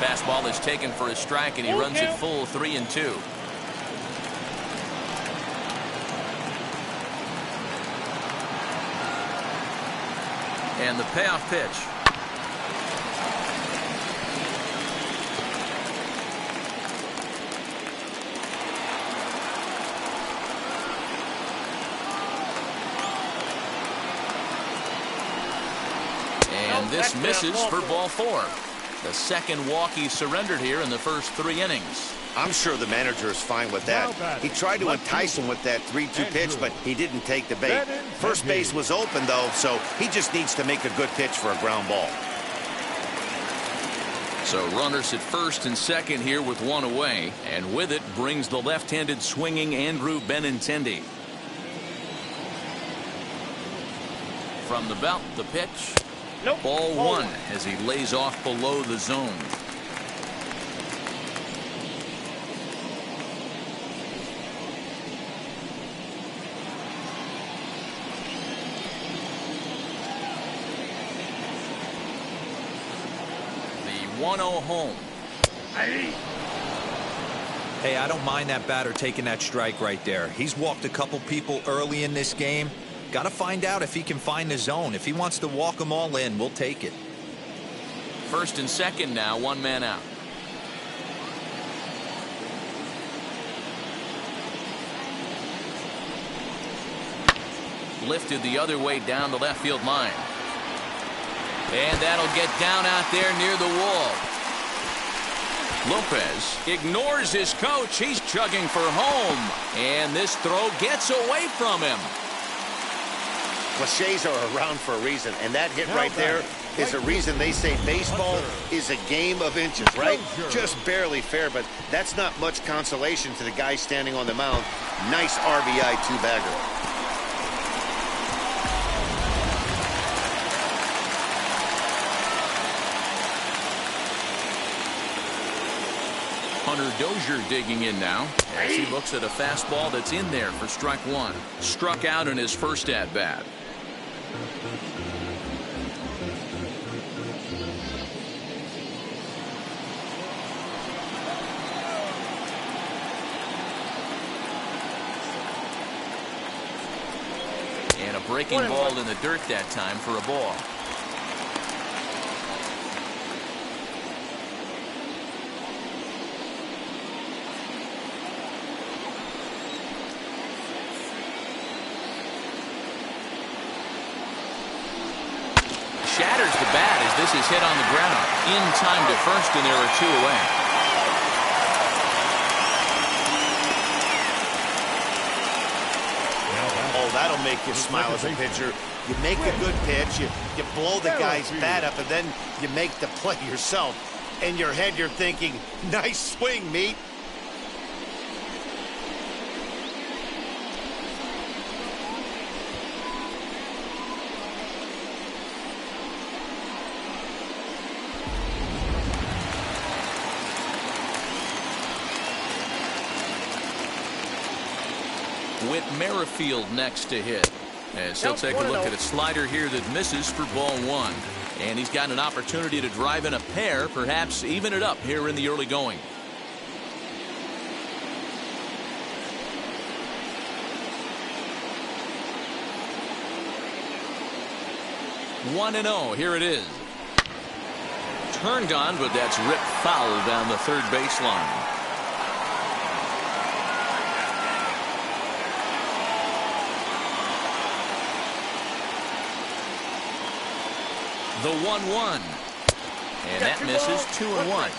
Fastball is taken for a strike, and he runs it full 3-2. And the payoff pitch. And this misses for ball 4. The second walk he surrendered here in the first 3 innings. I'm sure the manager is fine with that. He tried to entice him with that 3-2 pitch, but he didn't take the bait. First base was open, though, so he just needs to make a good pitch for a ground ball. So runners at first and second here with 1 away, and with it brings the left-handed swinging Andrew Benintendi. From the belt, the pitch. Ball 1 as he lays off below the zone. The 1-0 home. Hey, I don't mind that batter taking that strike right there. He's walked a couple people early in this game. Got to find out if he can find the zone. If he wants to walk them all in, we'll take it. First and second now, 1 man out. Lifted the other way down the left field line. And that'll get down out there near the wall. Lopez ignores his coach. He's chugging for home. And this throw gets away from him. Cliches are around for a reason, and that hit right there is a reason they say baseball is a game of inches, right? Just barely fair, but that's not much consolation to the guy standing on the mound. Nice RBI 2-bagger. Hunter Dozier digging in now as he looks at a fastball that's in there for strike 1. Struck out in his first at-bat. And a breaking ball in the dirt that time for a ball. bat as this is hit on the ground. In time to first, and there are 2 away. Oh, that'll make you smile as a pitcher. You make a good pitch, you blow the guy's bat up, and then you make the play yourself. In your head, you're thinking, nice swing, meat. Whit Merrifield next to hit. As he'll take a look at a slider here that misses for ball 1. And he's got an opportunity to drive in a pair, perhaps even it up here in the early going. 1-0. Here it is. Turned on, but that's ripped foul down the third baseline. The 1-1. And that misses. 2-1.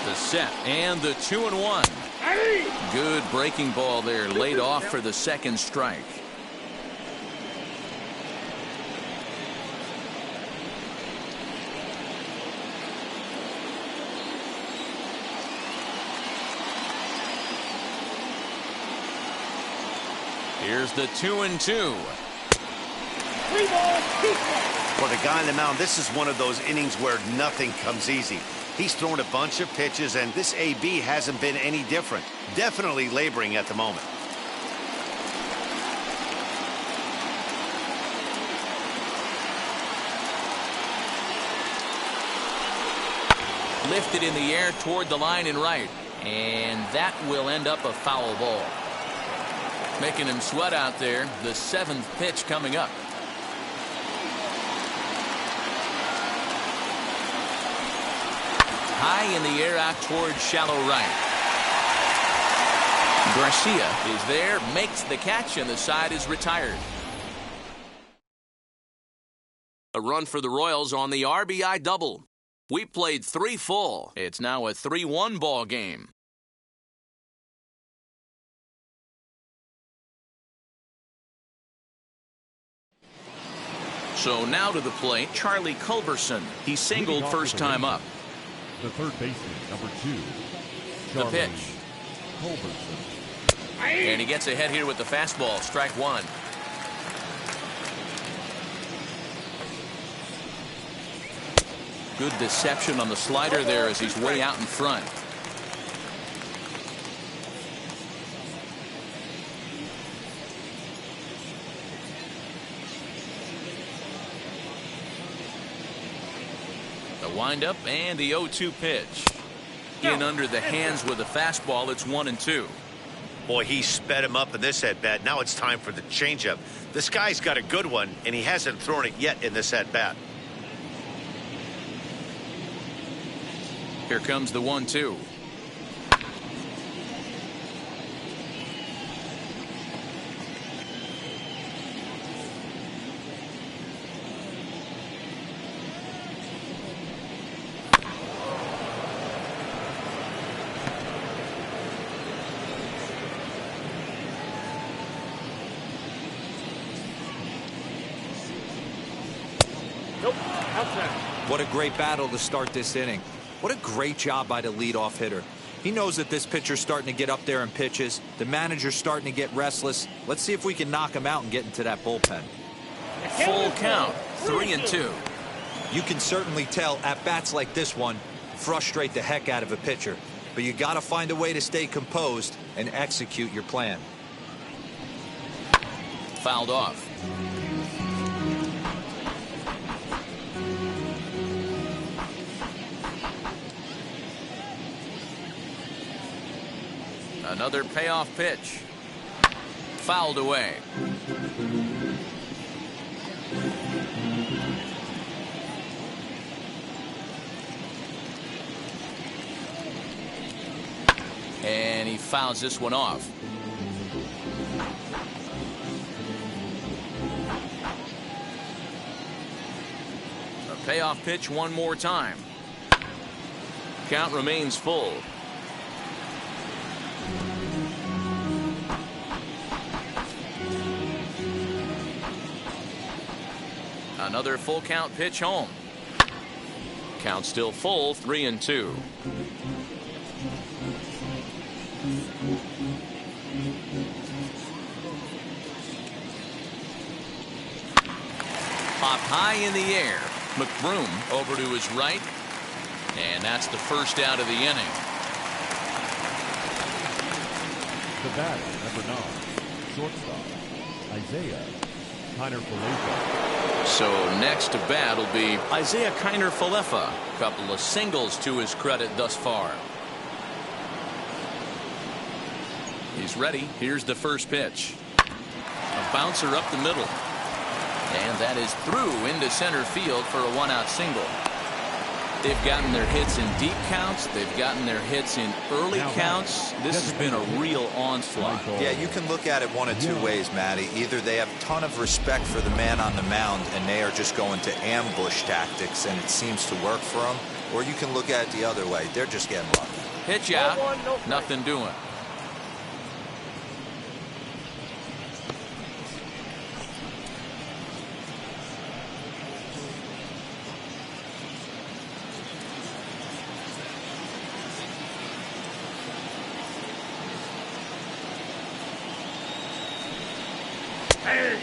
The set and the 2-1. Good breaking ball there, laid off for the second strike. Here's the 2-2. For the guy on the mound, this is one of those innings where nothing comes easy. He's thrown a bunch of pitches, and this AB hasn't been any different. Definitely laboring at the moment. Lifted in the air toward the line and right. And that will end up a foul ball. Making him sweat out there. The 7th pitch coming up. High in the air out toward shallow right. Garcia is there, makes the catch, and the side is retired. A run for the Royals on the RBI double. We played 3 full. It's now a 3-1 ball game. So now to the plate, Charlie Culberson. He singled first time up. The third baseman, number 2. The Charlie pitch. Culberson. And he gets ahead here with the fastball. Strike 1. Good deception on the slider there as he's way out in front. The windup and the 0-2 pitch. In under the hands with a fastball. It's 1-2. Boy, he sped him up in this at-bat. Now it's time for the changeup. This guy's got a good one, and he hasn't thrown it yet in this at-bat. Here comes the 1-2. What a great battle to start this inning. What a great job by the leadoff hitter. He knows that this pitcher's starting to get up there in pitches. The manager's starting to get restless. Let's see if we can knock him out and get into that bullpen. Full count. 3-2. You can certainly tell at bats like this one frustrate the heck out of a pitcher. But you got to find a way to stay composed and execute your plan. Fouled off. Another payoff pitch. Fouled away. fouls this one off. A payoff pitch one more time. Count remains full. Another full count pitch home. Count still full, 3-2. Popped high in the air. McBroom over to his right. And that's the first out of the inning. The batter, number 9, shortstop, Isaiah Kiner-Falefa. So next to bat will be Isaiah Kiner-Falefa. Couple of singles to his credit thus far. He's ready. Here's the first pitch. A bouncer up the middle. And that is through into center field for a one-out single. They've gotten their hits in deep counts. They've gotten their hits in early counts. This has been a real onslaught. Yeah, you can look at it one of two ways, Matty. Either they have a ton of respect for the man on the mound and they are just going to ambush tactics and it seems to work for them. Or you can look at it the other way. They're just getting lucky. Pitch out. Nothing doing.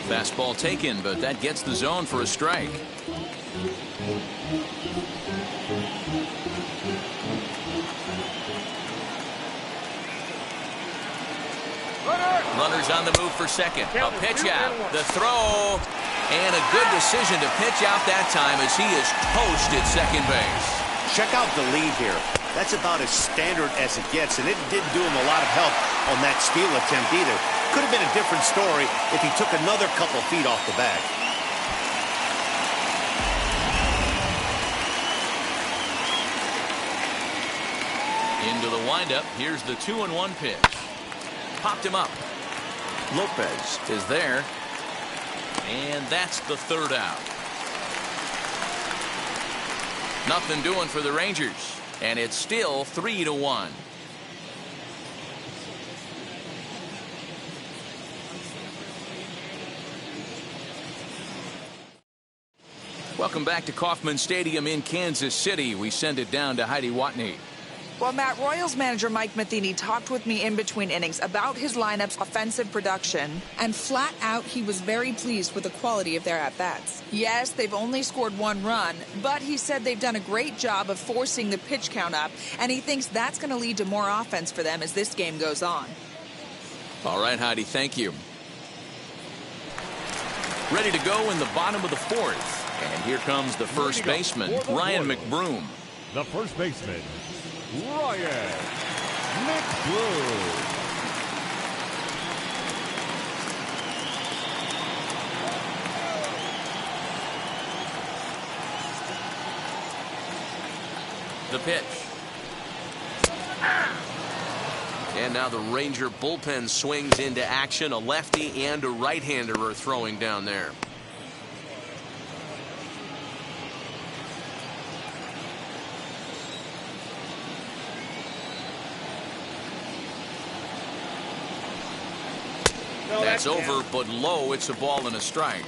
Fastball taken, but that gets the zone for a strike. Runners on the move for second. A pitch out. The throw. And a good decision to pitch out that time as he is toast at second base. Check out the lead here. That's about as standard as it gets, and it didn't do him a lot of help on that steal attempt either. Could have been a different story if he took another couple feet off the bag. Into the windup. Here's the 2-1 pitch. Popped him up. Lopez is there. And that's the third out. Nothing doing for the Rangers. And it's still 3-1. Welcome back to Kauffman Stadium in Kansas City. We send it down to Heidi Watney. Well, Matt, Royals manager Mike Matheny talked with me in between innings about his lineup's offensive production, and flat out he was very pleased with the quality of their at-bats. Yes, they've only scored one run, but he said they've done a great job of forcing the pitch count up, and he thinks that's going to lead to more offense for them as this game goes on. All right, Heidi, thank you. Ready to go in the bottom of the fourth. And here comes the first baseman, Ryan McBroom. The first baseman, Ryan McBroom. The pitch. And now the Ranger bullpen swings into action. A lefty and a right-hander are throwing down there. That's over, but low. It's a ball and a strike.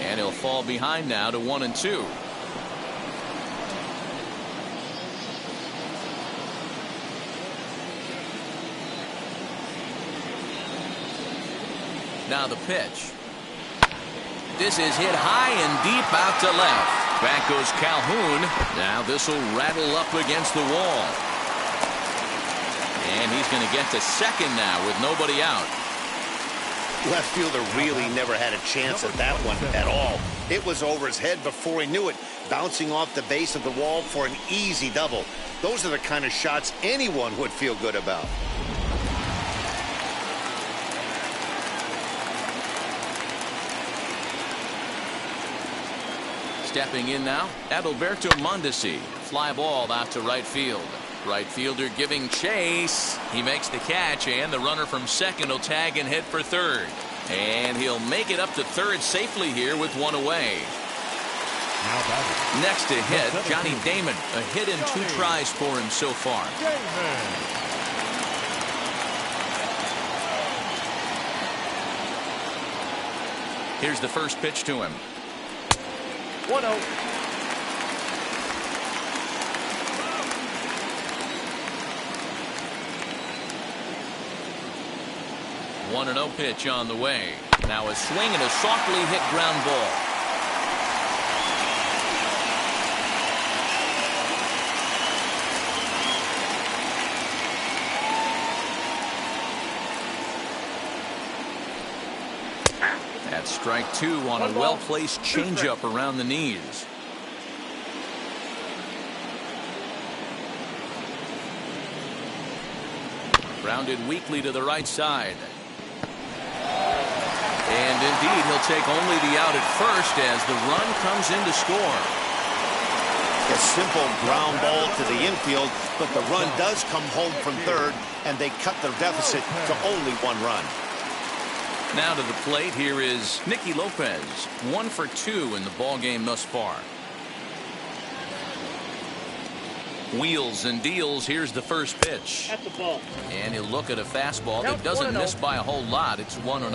And he'll fall behind now to 1-2. Now the pitch. This is hit high and deep out to left. Back goes Calhoun. Now this will rattle up against the wall. And he's going to get to second now with nobody out. Left fielder really never had a chance at that one at all. It was over his head before he knew it, bouncing off the base of the wall for an easy double. Those are the kind of shots anyone would feel good about. Stepping in now, Adalberto Mondesi. Fly ball out to right field. Right fielder giving chase. He makes the catch, and the runner from second will tag and head for third. And he'll make it up to third safely here with one away. Next to hit, Johnny Damon. A hit in 2 tries for him so far. Here's the first pitch to him. 1-0. 1-0 pitch on the way. Now a swing and a softly hit ground ball. That's strike 2 on a well-placed changeup around the knees. Grounded weakly to the right side. And indeed, he'll take only the out at first as the run comes in to score. A simple ground ball to the infield, but the run does come home from third, and they cut their deficit to only 1 run. Now to the plate, here is Nicky Lopez. 1 for 2 in the ballgame thus far. Wheels and deals. Here's the first pitch. That's the ball. And he'll look at a fastball that doesn't miss by a whole lot. It's 1-0.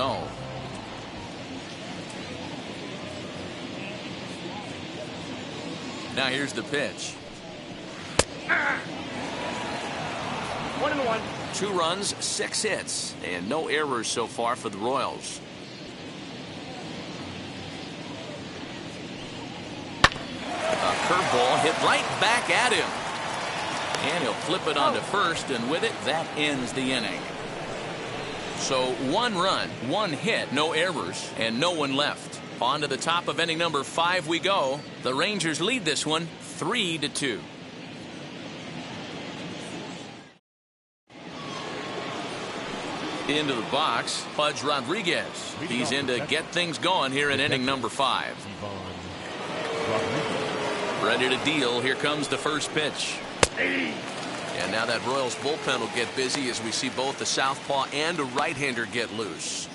Now here's the pitch. 1-1. 2 runs, 6 hits, and no errors so far for the Royals. A curveball hit right back at him. And he'll flip it onto first, and with it, that ends the inning. So 1 run, 1 hit, no errors, and no one left. On to the top of inning number 5 we go. The Rangers lead this one 3-2. Into the box, Pudge Rodriguez. He's in to get things going here in inning number 5. Ready to deal. Here comes the first pitch. And now that Royals bullpen will get busy as we see both the southpaw and a right-hander get loose.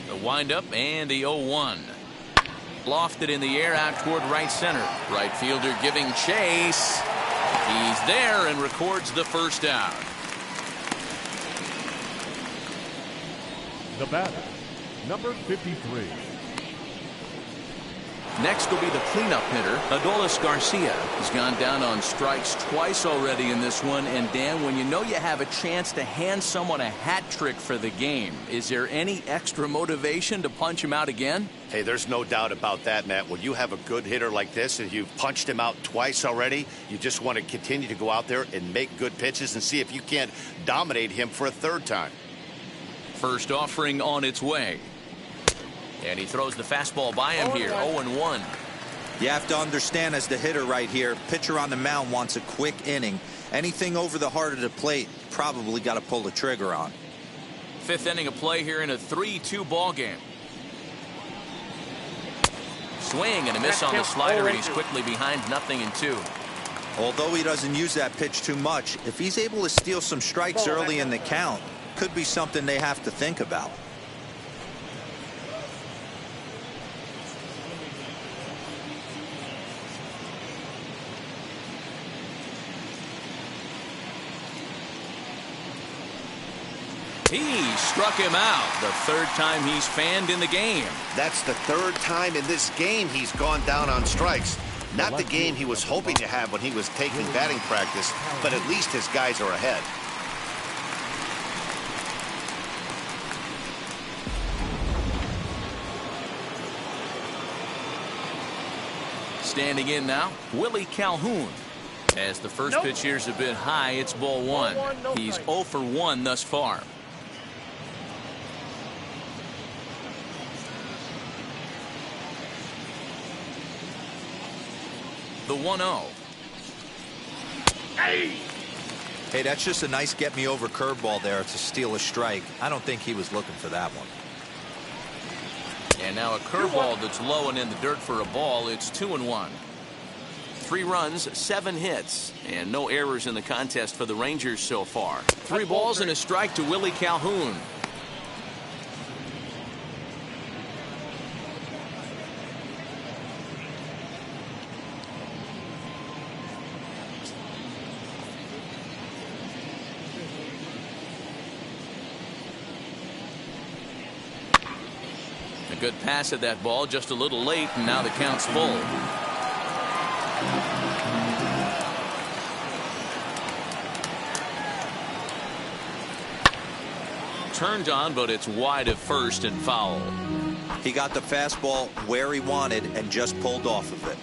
The windup and the 0-1. Lofted in the air out toward right center. Right fielder giving chase. He's there and records the first out. The batter, number 53. Next will be the cleanup hitter, Adolis Garcia. He's gone down on strikes twice already in this one. And Dan, when you know you have a chance to hand someone a hat trick for the game, is there any extra motivation to punch him out again? Hey, there's no doubt about that, Matt. When you have a good hitter like this and you've punched him out twice already, you just want to continue to go out there and make good pitches and see if you can't dominate him for a third time. First offering on its way. And he throws the fastball by him here, 0-1. You have to understand, as the hitter right here, pitcher on the mound wants a quick inning. Anything over the heart of the plate, probably got to pull the trigger on. 5th inning of play here in a 3-2 ball game. Swing and a miss on the slider, and he's quickly behind 0-2. Although he doesn't use that pitch too much, if he's able to steal some strikes early in the count, could be something they have to think about. He struck him out. The 3rd time he's fanned in the game. That's the 3rd time in this game he's gone down on strikes. Not the game he was hoping to have when he was taking batting practice, but at least his guys are ahead. Standing in now, Willie Calhoun. As the first pitch here's a bit high, it's ball 1. He's 0 for 1 thus far. the 1-0. Hey, that's just a nice get-me-over curveball there to steal a strike. I don't think he was looking for that one. And now a curveball that's low and in the dirt for a ball. It's 2-1. 3 runs, 7 hits, and no errors in the contest for the Rangers so far. 3 balls and a strike to Willie Calhoun. A good pass at that ball, just a little late, and now the count's full. Turned on, but it's wide of first and foul. He got the fastball where he wanted and just pulled off of it.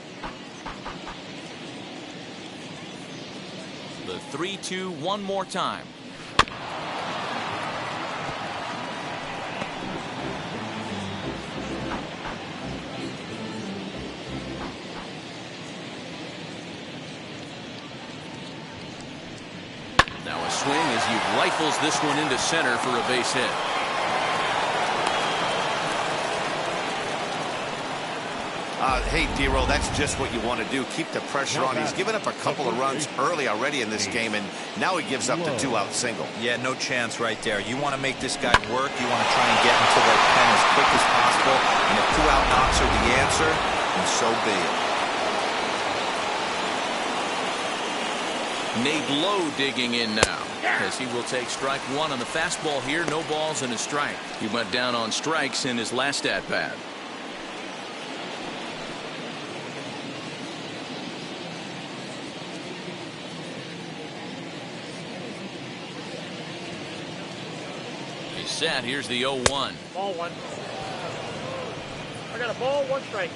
The 3-2 one more time. Now a swing as he rifles this one into center for a base hit. Hey, D-Roll, that's just what you want to do. Keep the pressure on. He's given up a couple of runs early already in this game, and now he gives up the 2-out single. Yeah, no chance right there. You want to make this guy work. You want to try and get into the pen as quick as possible. And if 2-out knocks are the answer, then so be it. Nate Lowe digging in now, as he will take strike 1 on the fastball here. No balls and a strike. He went down on strikes in his last at-bat. He's set. Here's the 0-1. Ball 1. I got a ball, 1 strike.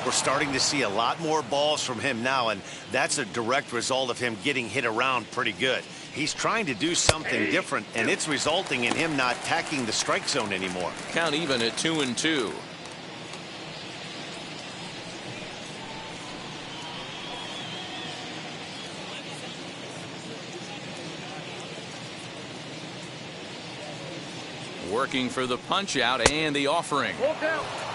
We're starting to see a lot more balls from him now, and that's a direct result of him getting hit around pretty good. He's trying to do something different, and it's resulting in him not attacking the strike zone anymore. Count even at 2-2. Working for the punch out and the offering.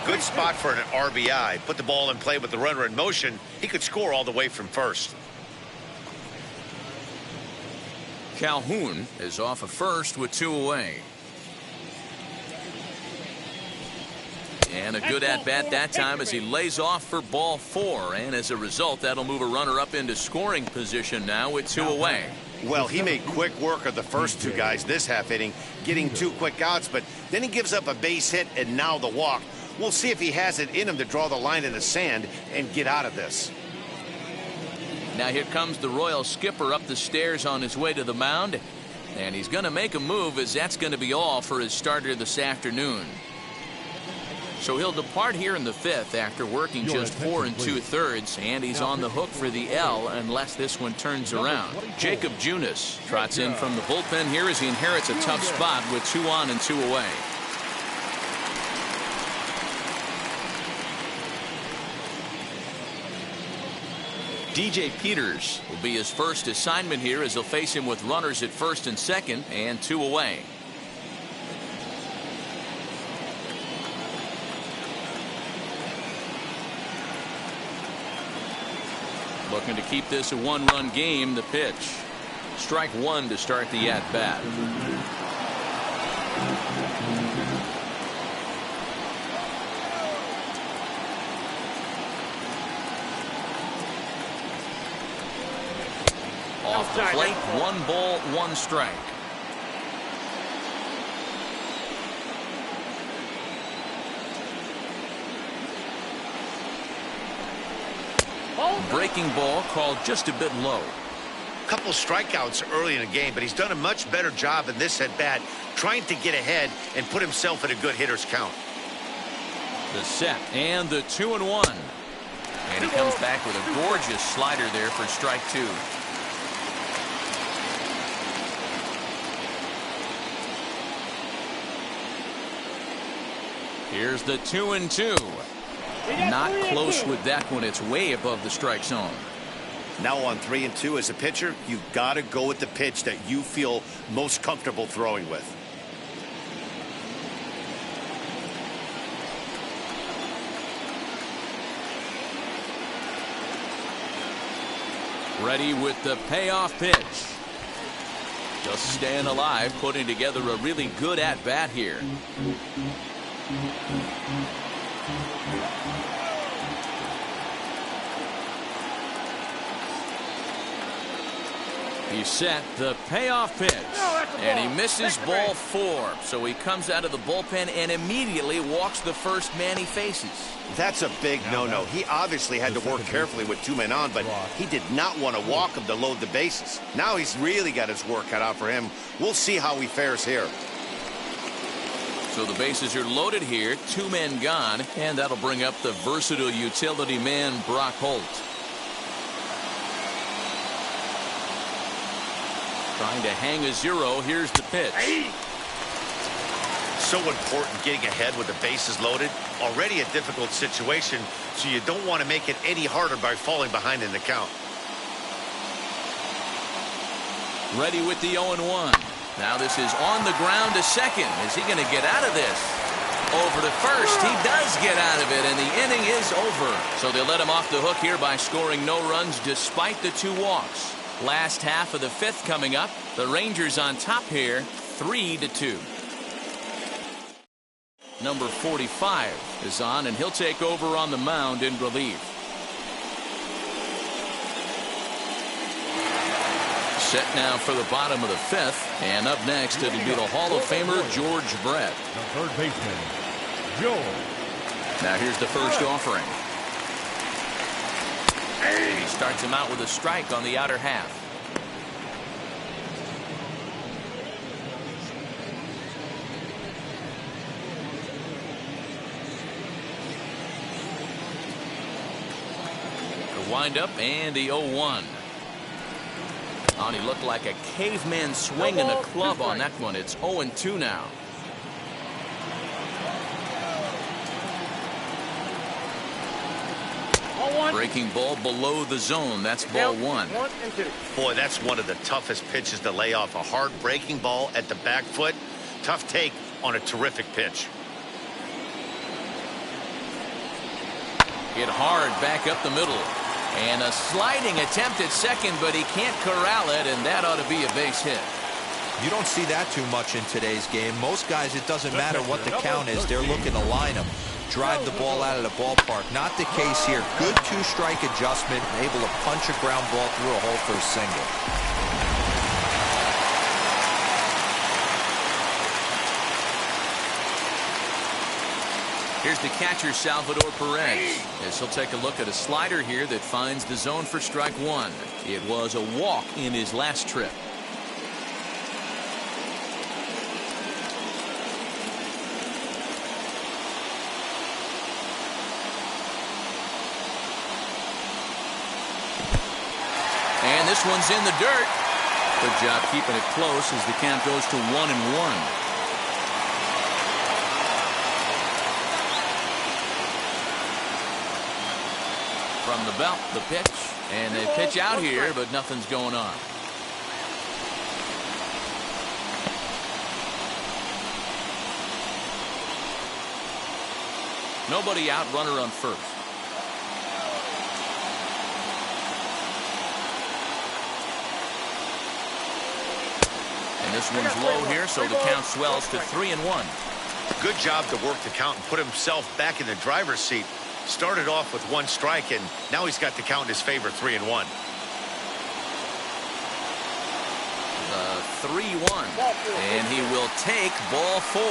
Good spot for an RBI. Put the ball in play with the runner in motion. He could score all the way from first. Calhoun is off of first with 2 away. And a good at-bat that time as he lays off for ball 4. And as a result, that'll move a runner up into scoring position now with 2 away. Well, he made quick work of the first 2 guys this half inning, getting 2 quick outs, but then he gives up a base hit and now the walk. We'll see if he has it in him to draw the line in the sand and get out of this. Now here comes the Royal skipper up the stairs on his way to the mound. And he's going to make a move, as that's going to be all for his starter this afternoon. So he'll depart here in the 5th after working just 4 2/3, and he's on the hook for the L unless this one turns around. Jacob Junis trots in from the bullpen here as he inherits a tough spot with 2 on and 2 away. DJ Peters will be his first assignment here as he'll face him with runners at first and second and 2 away. Looking to keep this a 1-run game. The pitch. Strike 1 to start the at-bat. Off the plate, 1 ball, 1 strike. Breaking ball called just a bit low. Couple strikeouts early in the game, but he's done a much better job in this at-bat trying to get ahead and put himself in a good hitter's count. The set and the 2-1. And he comes back with a gorgeous slider there for strike 2. Here's the 2-2. Not close with that one. It's way above the strike zone. Now on 3-2 as a pitcher, you've got to go with the pitch that you feel most comfortable throwing with. Ready with the payoff pitch. Just staying alive, putting together a really good at-bat here. He's set the payoff pitch. And he misses ball 4. So he comes out of the bullpen and immediately walks the first man he faces. That's a big no-no. He obviously had to work carefully with 2 men on, but he did not want to walk him to load the bases. Now he's really got his work cut out for him. We'll see how he fares here. So the bases are loaded here, 2 men gone, and that'll bring up the versatile utility man, Brock Holt. Trying to hang a 0. Here's the pitch. So important getting ahead with the bases loaded. Already a difficult situation, so you don't want to make it any harder by falling behind in the count. Ready with the 0-1. Now this is on the ground to second. Is he going to get out of this? Over to first. He does get out of it, and the inning is over. So they let him off the hook here by scoring no runs despite the 2 walks. Last half of the 5th coming up. The Rangers on top here, 3-2. Number 45 is on, and he'll take over on the mound in relief. Set now for the bottom of the 5th, and up next it'll be the Hall of Famer George Brett. The third baseman, George. Now here's the first offering. He starts him out with a strike on the outer half. The windup and the 0-1. And he looked like a caveman swinging a club on that one. It's 0-2 now. Breaking ball below the zone. That's ball 1. Boy, that's one of the toughest pitches to lay off. A hard breaking ball at the back foot. Tough take on a terrific pitch. Hit hard back up the middle. And a sliding attempt at second, but he can't corral it, and that ought to be a base hit. You don't see that too much in today's game. Most guys, it doesn't matter what the count is. They're looking to line them, drive the ball out of the ballpark. Not the case here. Good 2-strike adjustment, able to punch a ground ball through a hole for a single. Here's the catcher, Salvador Perez, as he'll take a look at a slider here that finds the zone for strike 1. It was a walk in his last trip. And this one's in the dirt. Good job keeping it close as the count goes to 1-1. From the belt, the pitch, and they pitch out here, but nothing's going on. Nobody out, runner on first. And this one's low here, so the count swells to 3-1. Good job to work the count and put himself back in the driver's seat. Started off with 1 strike, and now he's got the count in his favor, 3-1. The 3-1. And he will take ball 4.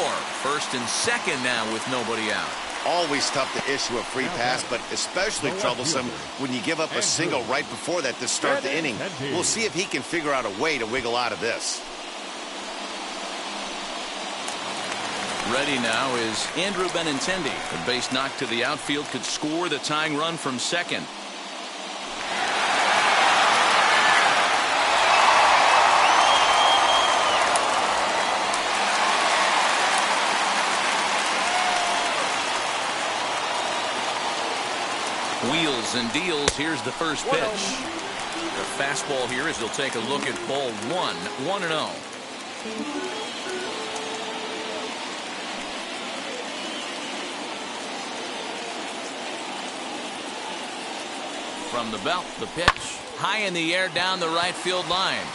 First and second now with nobody out. Always tough to issue a free pass, but especially troublesome when you give up a single right before that to start the inning. We'll see if he can figure out a way to wiggle out of this. Ready now is Andrew Benintendi. A base knock to the outfield could score the tying run from second. Wheels and deals. Here's the first pitch. The fastball here as he'll take a look at ball 1. 1-0. From the belt, the pitch. High in the air down the right field line.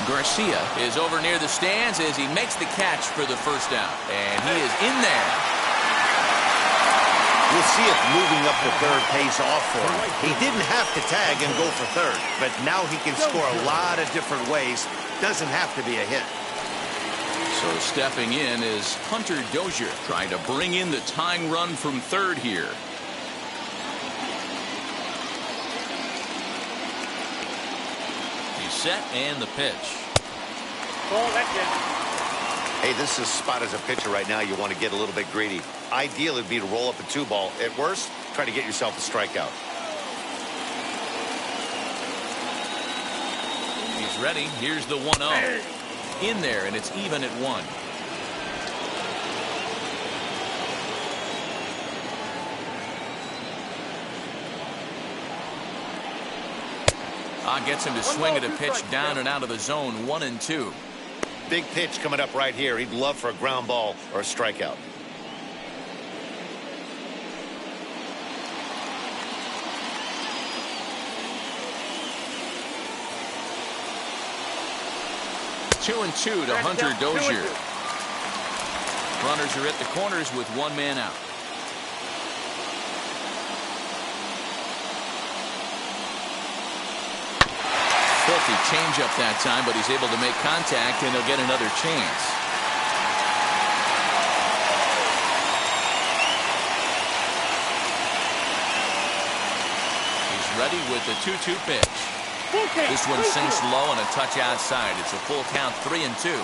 Garcia is over near the stands as he makes the catch for the first out. And he is in there. We'll see if moving up to third pays off for him. He didn't have to tag and go for third, but now he can score a lot of different ways. Doesn't have to be a hit. So stepping in is Hunter Dozier, trying to bring in the tying run from third here. He's set and the pitch. Ball, that's it. Hey, this is a spot as a pitcher right now. You want to get a little bit greedy. Ideal would be to roll up a 2-ball. At worst, try to get yourself a strikeout. He's ready. Here's the 1-0. In there, and it's even at 1. Gets him to swing at a pitch down and out of the zone. 1-2. Big pitch coming up right here. He'd love for a ground ball or a strikeout. Two and two to Hunter Dozier. Runners are at the corners with one man out. Filthy changeup that time, but he's able to make contact, and he'll get another chance. He's ready with the 2-2 pitch. This one sinks low and a touch outside. It's a full count, 3-2.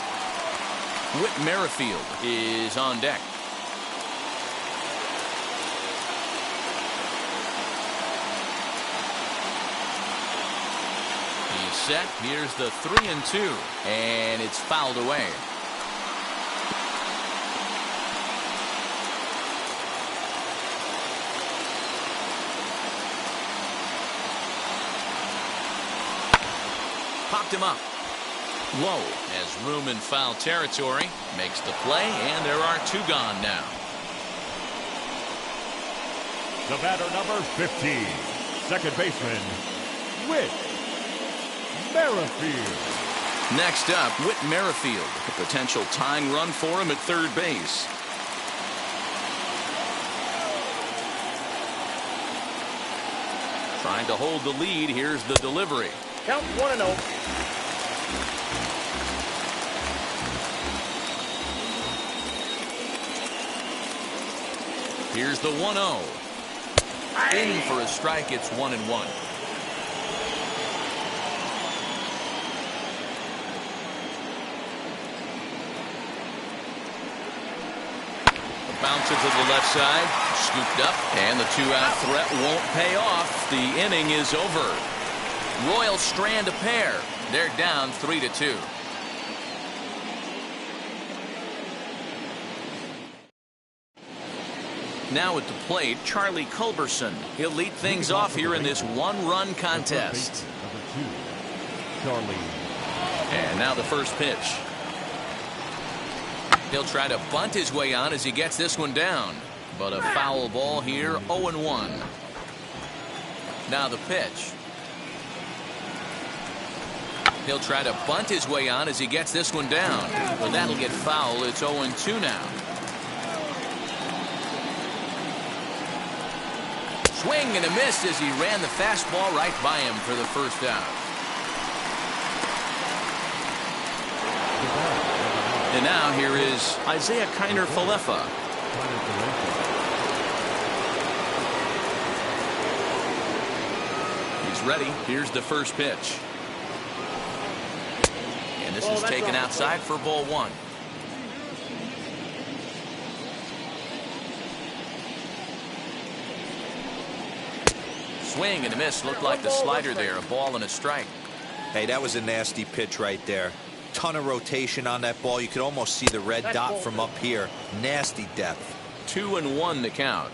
Whit Merrifield is on deck. Set. Here's the 3-2, and it's fouled away. Popped him up. Low as room in foul territory. Makes the play, and there are 2 gone now. The batter, number 15, second baseman, Whit Merrifield. Next up, Whit Merrifield. A potential tying run for him at third base. Trying to hold the lead. Here's the delivery. Count 1-0. Here's the 1-0. In for a strike. It's 1-1. Bouncer to the left side, scooped up, and the 2-out threat won't pay off. The inning is over. Royals strand a pair. They're down 3-2. Now at the plate, Charlie Culberson. He'll lead things off here in this one-run contest. Number 2, Charlie. And now the first pitch. He'll try to bunt his way on as he gets this one down. But a foul ball here, 0-1. Now the pitch. He'll try to bunt his way on as he gets this one down. But that'll get foul. It's 0-2 now. Swing and a miss as he ran the fastball right by him for the first out. And now here is Isaiah Kiner-Falefa. He's ready. Here's the first pitch. And this is taken outside for ball 1. Swing and a miss. Looked like the slider there. A ball and a strike. Hey, that was a nasty pitch right there. Ton of rotation on that ball. You could almost see the red dot from up here. Nasty depth. 2-1 the count.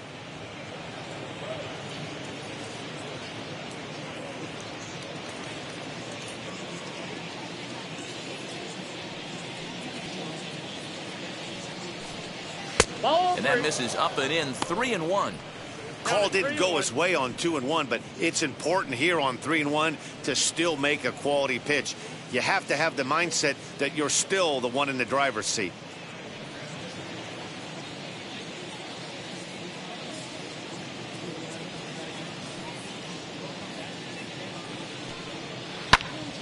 And that misses up and in, 3-1. Call didn't go his way on 2-1, but it's important here on 3-1 to still make a quality pitch. You have to have the mindset that you're still the one in the driver's seat.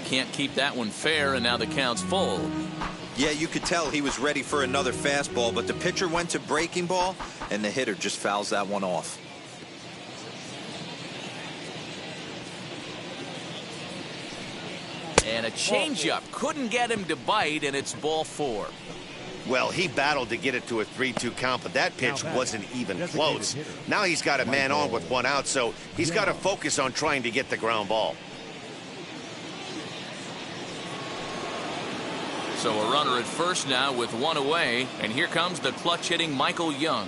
Can't keep that one fair, and now the count's full. Yeah, you could tell he was ready for another fastball, but the pitcher went to breaking ball, and the hitter just fouls that one off. And a changeup couldn't get him to bite, and it's ball 4. Well, he battled to get it to a 3-2 count, but that pitch wasn't even close. Now he's got a man on with 1 out, so he's got to focus on trying to get the ground ball. So a runner at first now with 1 away, and here comes the clutch hitting Michael Young.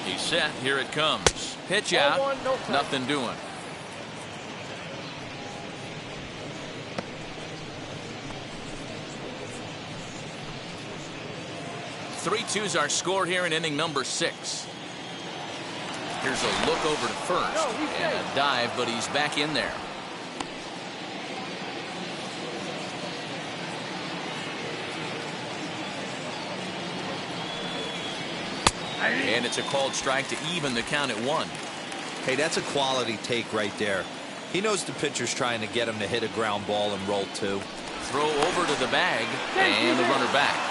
He's set. Here it comes. Pitch out. Nothing doing. Three-two's our score here in inning number 6. Here's a look over to first and a dive, but he's back in there. And it's a called strike to even the count at 1. Hey, that's a quality take right there. He knows the pitcher's trying to get him to hit a ground ball and roll 2. Throw over to the bag and the runner back.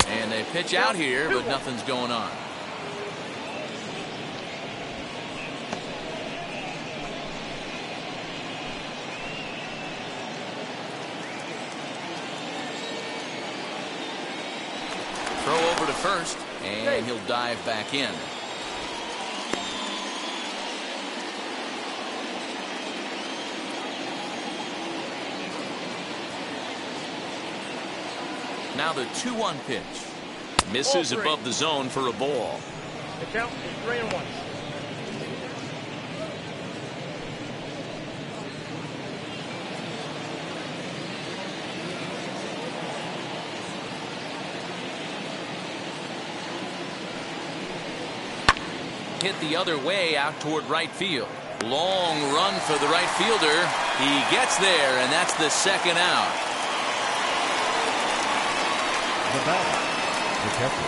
And they pitch out here, but nothing's going on. Throw over to first, and he'll dive back in. Now the 2-1 pitch. Misses above the zone for a ball. The count is 3-1. Hit the other way out toward right field. Long run for the right fielder. He gets there, and that's the second out. The batter, the catcher,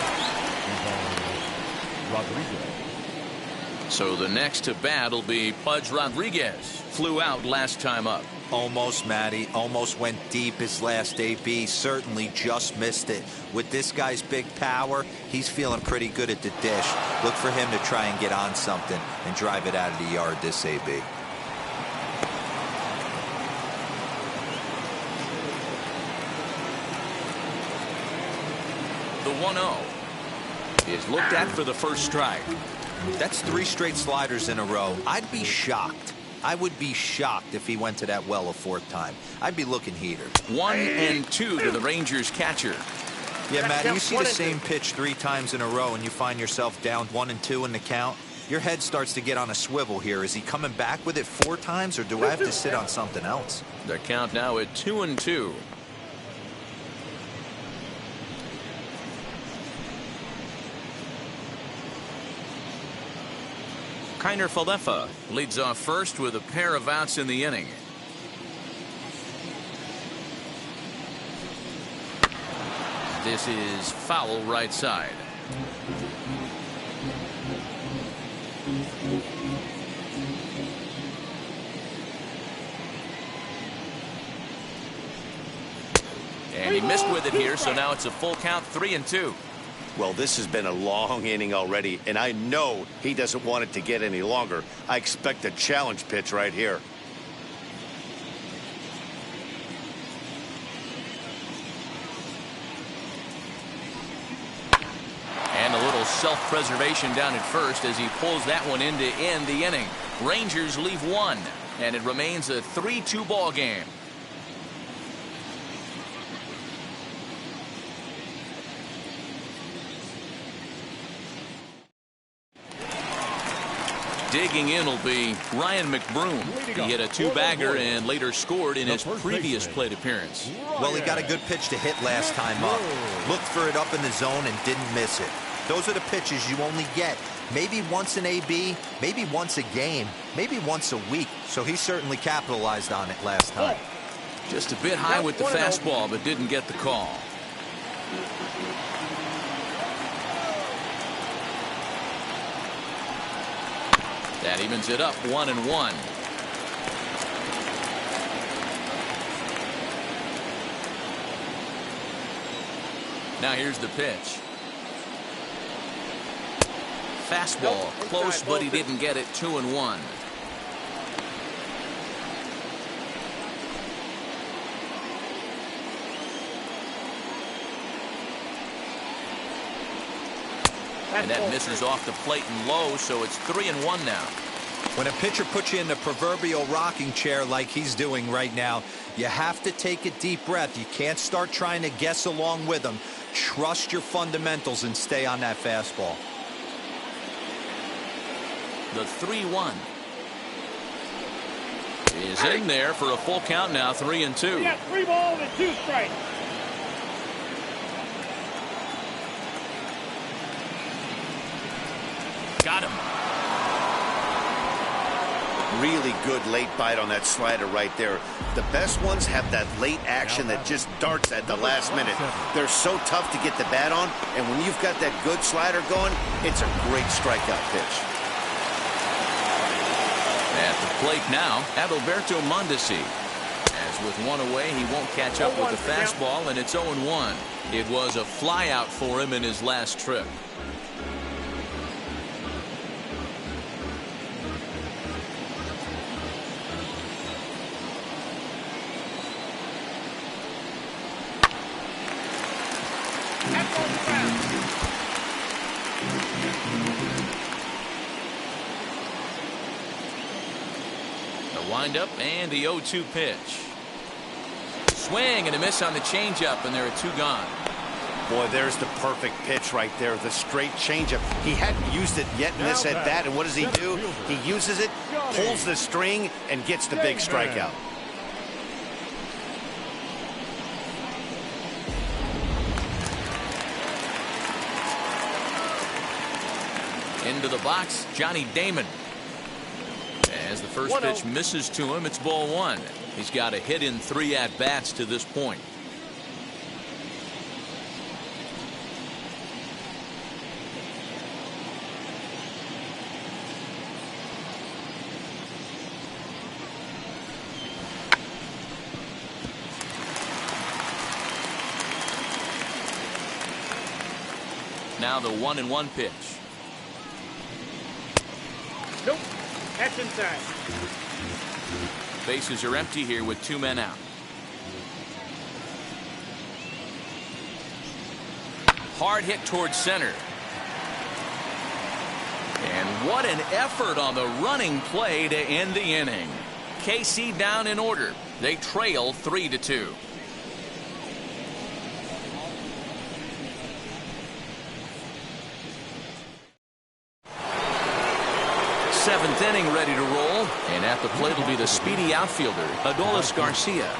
Rodriguez. So the next to bat will be Pudge Rodriguez. Flew out last time up. Almost, Matty. Almost went deep his last AB. Certainly just missed it. With this guy's big power, he's feeling pretty good at the dish. Look for him to try and get on something and drive it out of the yard this AB. The 1-0 is looked at for the first strike. That's 3 straight sliders in a row. I'd be shocked. I would be shocked if he went to that well a 4th time. I'd be looking heater. 1-2 to the Rangers catcher. Yeah, Matt, you see the same pitch 3 times in a row and you find yourself down 1-2 in the count. Your head starts to get on a swivel here. Is he coming back with it 4 times, or do I have to sit on something else? The count now at 2-2. Kiner Falefa leads off first with a pair of outs in the inning. This is foul right side. And he missed with it here, so now it's a full count, 3-2. Well, this has been a long inning already, and I know he doesn't want it to get any longer. I expect a challenge pitch right here. And a little self-preservation down at first as he pulls that one in to end the inning. Rangers leave 1, and it remains a 3-2 ball game. Digging in will be Ryan McBroom. He hit a two-bagger and later scored in his previous plate appearance. Well, he got a good pitch to hit last time up. Looked for it up in the zone and didn't miss it. Those are the pitches you only get maybe once an AB, maybe once a game, maybe once a week. So he certainly capitalized on it last time. Just a bit high with the fastball, but didn't get the call. That evens it up 1-1. Now here's the pitch. Fastball close, but he didn't get it. 2-1. And that misses off the plate and low, so it's 3-1 now. When a pitcher puts you in the proverbial rocking chair like he's doing right now, you have to take a deep breath. You can't start trying to guess along with him. Trust your fundamentals and stay on that fastball. The 3-1 is in there for a full count now. 3-2. We got 3 balls and 2 strikes. Got him. Really good late bite on that slider right there. The best ones have that late action that just darts at the last minute. They're so tough to get the bat on, and when you've got that good slider going, it's a great strikeout pitch. At the plate now, Adalberto Mondesi. As with one away, he won't catch up with the fastball, and it's 0-1. It was a flyout for him in his last trip. Windup and the 0-2 pitch. Swing and a miss on the changeup, and there are 2 gone. Boy, there's the perfect pitch right there. The straight changeup. He hadn't used it yet in this at bat, and what does he do? He uses it, pulls the string, and gets the big strikeout. Into the box, Johnny Damon. As the first pitch misses to him, it's ball 1. He's got a hit in 3 at-bats to this point. Now the 1-1 pitch. Nope. That's inside. Bases are empty here with 2 men out. Hard hit towards center. And what an effort on the running play to end the inning. KC down in order. They trail 3-2. 7th inning ready to roll, and at the plate will be the speedy outfielder Adolis Garcia.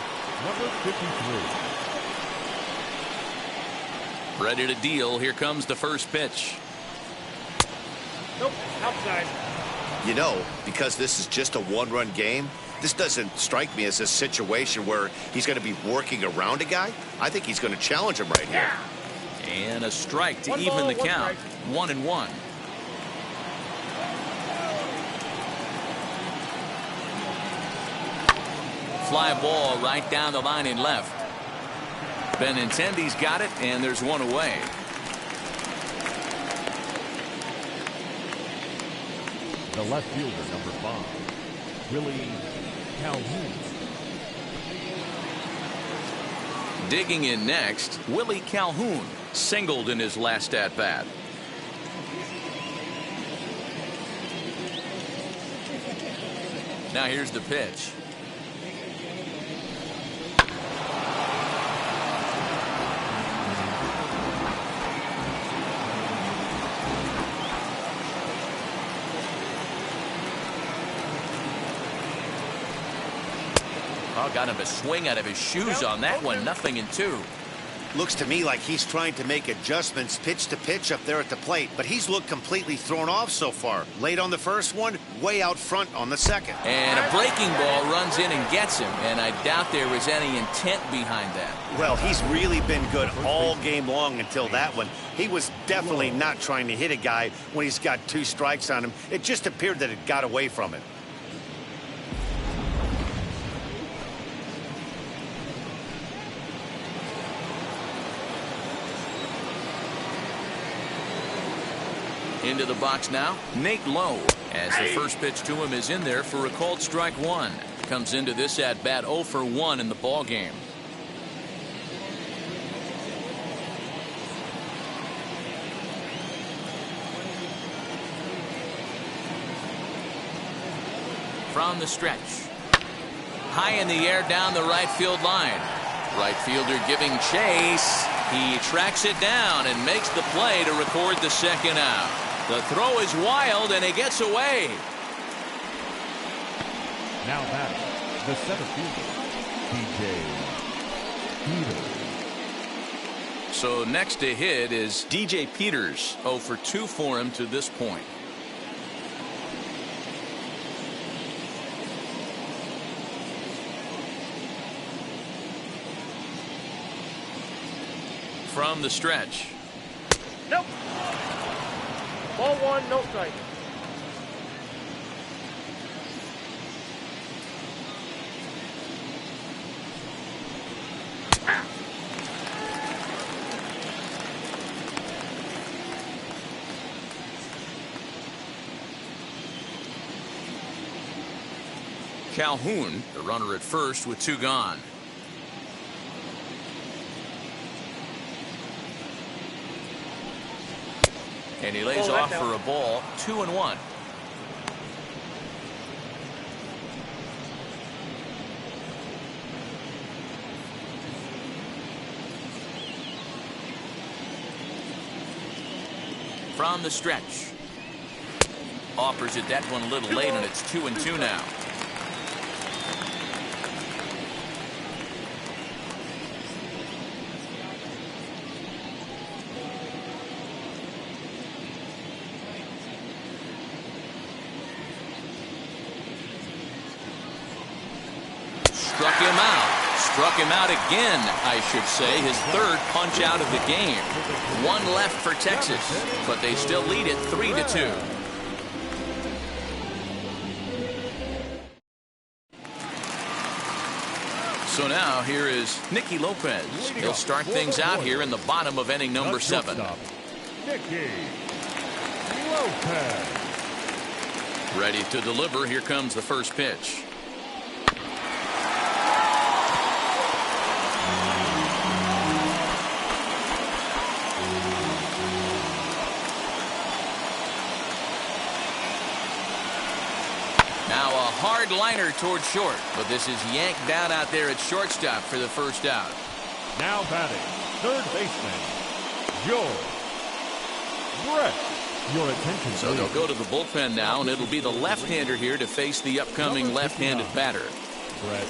Number 53. Ready to deal. Here comes the first pitch. Nope, outside. You know, because this is just a 1-run game, this doesn't strike me as a situation where he's going to be working around a guy. I think he's going to challenge him right here. And a strike to even the count. 1-1. Fly ball right down the line in left. Benintendi's got it, and there's 1 away. The left fielder, number 5, Willie Calhoun. Digging in next, Willie Calhoun singled in his last at-bat. Now here's the pitch. got him a swing out of his shoes on that one. 0-2. Looks to me like he's trying to make adjustments pitch to pitch up there at the plate, but he's looked completely thrown off so far. Late on the first one, way out front on the second. And a breaking ball runs in and gets him, and I doubt there was any intent behind that. Well, he's really been good all game long until that one. He was definitely not trying to hit a guy when he's got 2 strikes on him. It just appeared that it got away from him. Into the box now, Nate Lowe, as the first pitch to him is in there for a called strike 1. Comes into this at bat 0 for 1 in the ball game. From the stretch, high in the air down the right field line. Right fielder giving chase. He tracks it down and makes the play to record the second out. The throw is wild, and he gets away. Now batting, the center fielder, DJ Peters. So next to hit is DJ Peters. 0 for 2 for him to this point. From the stretch. Nope. Ball 1, no strike. Calhoun, the runner at first with 2 gone. And he lays off for a ball. 2-1. From the stretch. Offers it that one a little late, and it's 2-2 now. Struck him out again, I should say. His 3rd punch out of the game. 1 left for Texas, but they still lead it 3-2. So now here is Nicky Lopez. He'll start things out here in the bottom of inning number 7. Nicky Lopez. Ready to deliver. Here comes the first pitch. Now a hard liner toward short, but this is yanked down out there at shortstop for the first out. Now batting, 3rd baseman, George Brett. Your attention, so they'll go to the bullpen now, and it'll be the left-hander here to face the upcoming left-handed batter. Brett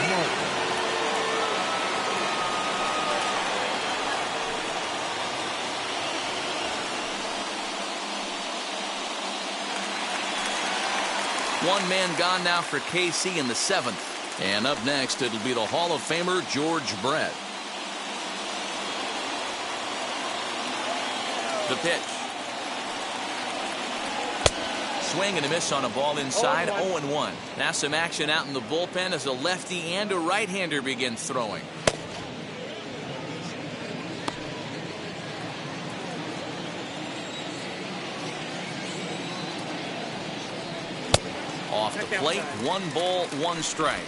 Martin. One man gone now for KC in the 7th. And up next, it'll be the Hall of Famer George Brett. The pitch. Swing and a miss on a ball inside. 0-1. Now some action out in the bullpen as a lefty and a right-hander begin throwing. Off the plate, 1 ball, 1 strike.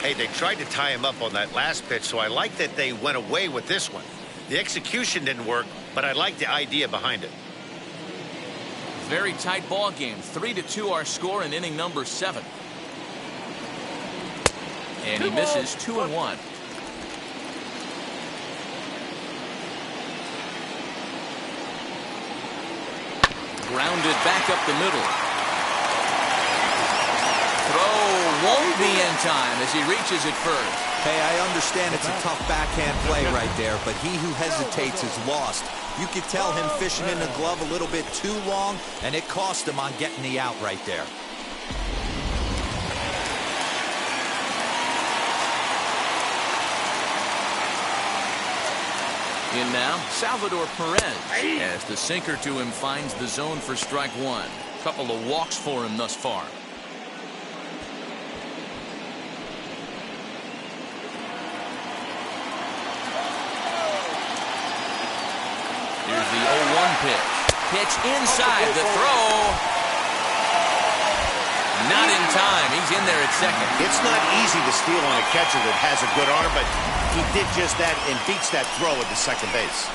Hey, they tried to tie him up on that last pitch, so I like that they went away with this one. The execution didn't work, but I like the idea behind it. Very tight ball game. 3-2 our score in inning number 7. And he misses. 2-1. Grounded back up the middle. Throw won't be in time as he reaches it first. Hey, I understand it's a tough backhand play right there, but he who hesitates is lost. You could tell him fishing in the glove a little bit too long, and it cost him on getting the out right there. In now, Salvador Perez, as the sinker to him finds the zone for strike one. Couple of walks for him thus far. Here's the 0-1 pitch. Pitch inside the throw. Not in time. He's in there at second. It's not easy to steal on a catcher that has a good arm, but he did just that and beats that throw at the second base.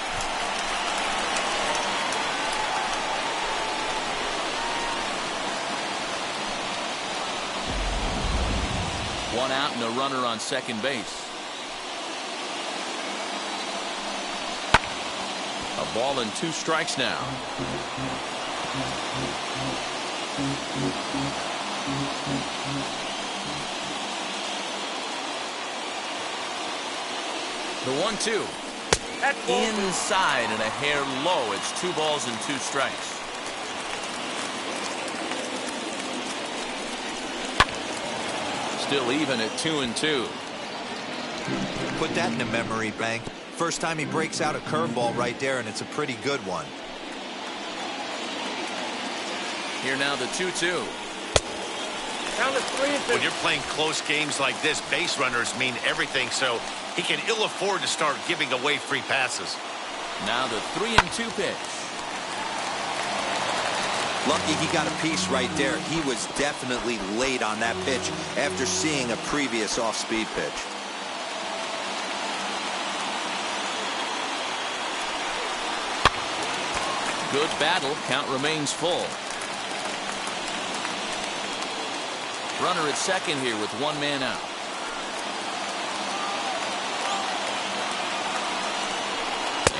One out and a runner on second base. A ball and 2 strikes now. The 1-2. Inside and a hair low. It's 2 balls and 2 strikes. Still even at 2-2. Put that in the memory bank. First time he breaks out a curveball right there, and it's a pretty good one. Here now the 2-2. When you're playing close games like this, base runners mean everything, so he can ill afford to start giving away free passes. Now the 3-2 pitch. Lucky he got a piece right there. He was definitely late on that pitch after seeing a previous off-speed pitch. Good battle. Count remains full. Runner at second here with 1 man out.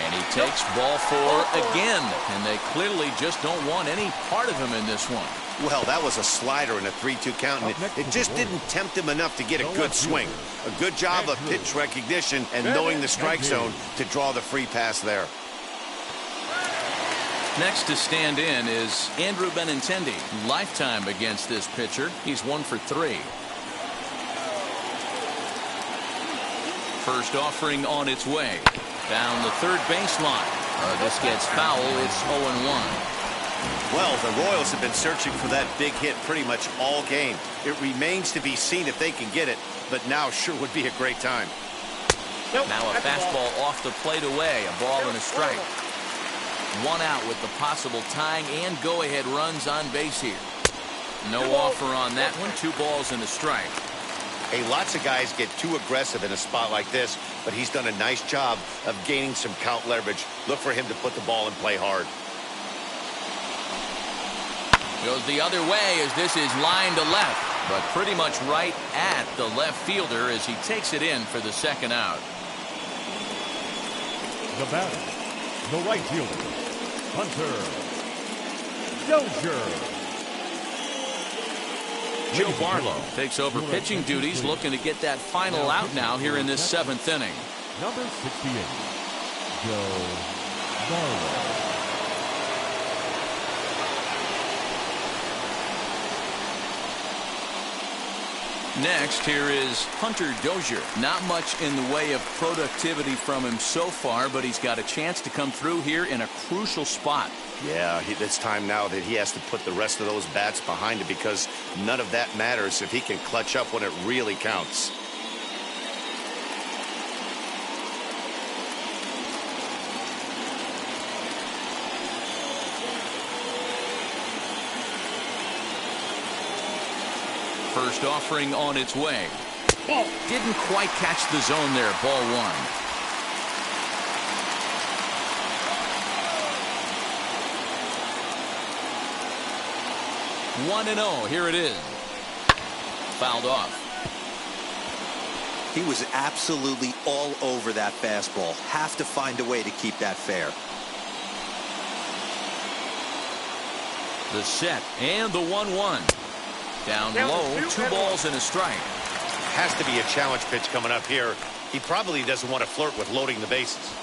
And he takes ball 4 again. And they clearly just don't want any part of him in this one. Well, that was a slider in a 3-2 count, and it just didn't tempt him enough to get a good swing. A good job of pitch recognition and knowing the strike zone to draw the free pass there. Next to stand in is Andrew Benintendi. Lifetime against this pitcher. He's 1 for 3. First offering on its way. Down the third baseline. This gets foul. It's 0-1. Well, the Royals have been searching for that big hit pretty much all game. It remains to be seen if they can get it, but now sure would be a great time. Now a fastball off the plate away. A ball and a strike. 1 out with the possible tying and go-ahead runs on base here. No offer on that one. 2 balls and a strike. Hey, lots of guys get too aggressive in a spot like this, but he's done a nice job of gaining some count leverage. Look for him to put the ball in play hard. Goes the other way as this is line to left, but pretty much right at the left fielder as he takes it in for the second out. The batter, the right fielder, Hunter Dozier. Joe Barlow takes over pitching duties, looking to get that final out now here in this 7th inning. Number 68, Joe Barlow. Next, here is Hunter Dozier. Not much in the way of productivity from him so far, but he's got a chance to come through here in a crucial spot. Yeah, it's time now that he has to put the rest of those bats behind him because none of that matters if he can clutch up when it really counts. First offering on its way. Didn't quite catch the zone there. Ball 1. One and 0. Here it is. Fouled off. He was absolutely all over that fastball. Have to find a way to keep that fair. The set and the 1-1. Down low, 2 balls and a strike. Has to be a challenge pitch coming up here. He probably doesn't want to flirt with loading the bases.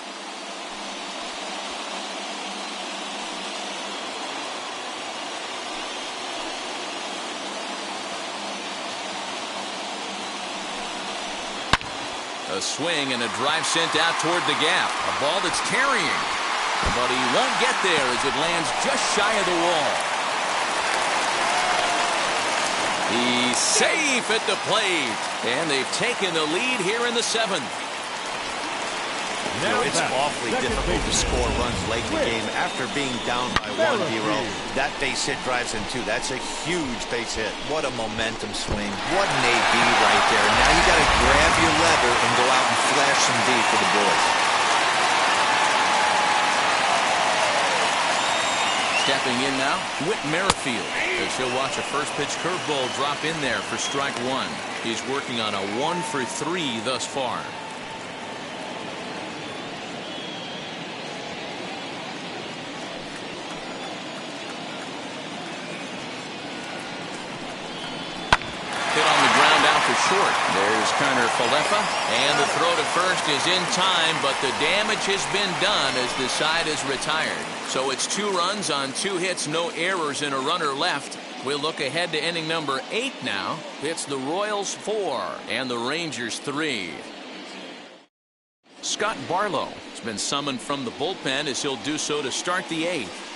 A swing and a drive sent out toward the gap. A ball that's carrying. But he won't get there as it lands just shy of the wall. He's safe at the plate. And they've taken the lead here in the 7th. You know, it's awfully difficult to score runs late in the game after being down by 1-0. That base hit drives in 2. That's a huge base hit. What a momentum swing. What an AB right there. Now you got to grab your lever and go out and flash some D for the boys. Stepping in now, Whit Merrifield, as he'll watch a first pitch curveball drop in there for strike 1. He's working on a 1 for 3 thus far. Short. There's Connor Falefa, and the throw to first is in time, but the damage has been done as the side is retired. So it's 2 runs on 2 hits, no errors, and a runner left. We'll look ahead to inning number 8 now. It's the Royals 4 and the Rangers 3. Scott Barlow has been summoned from the bullpen as he'll do so to start the 8th.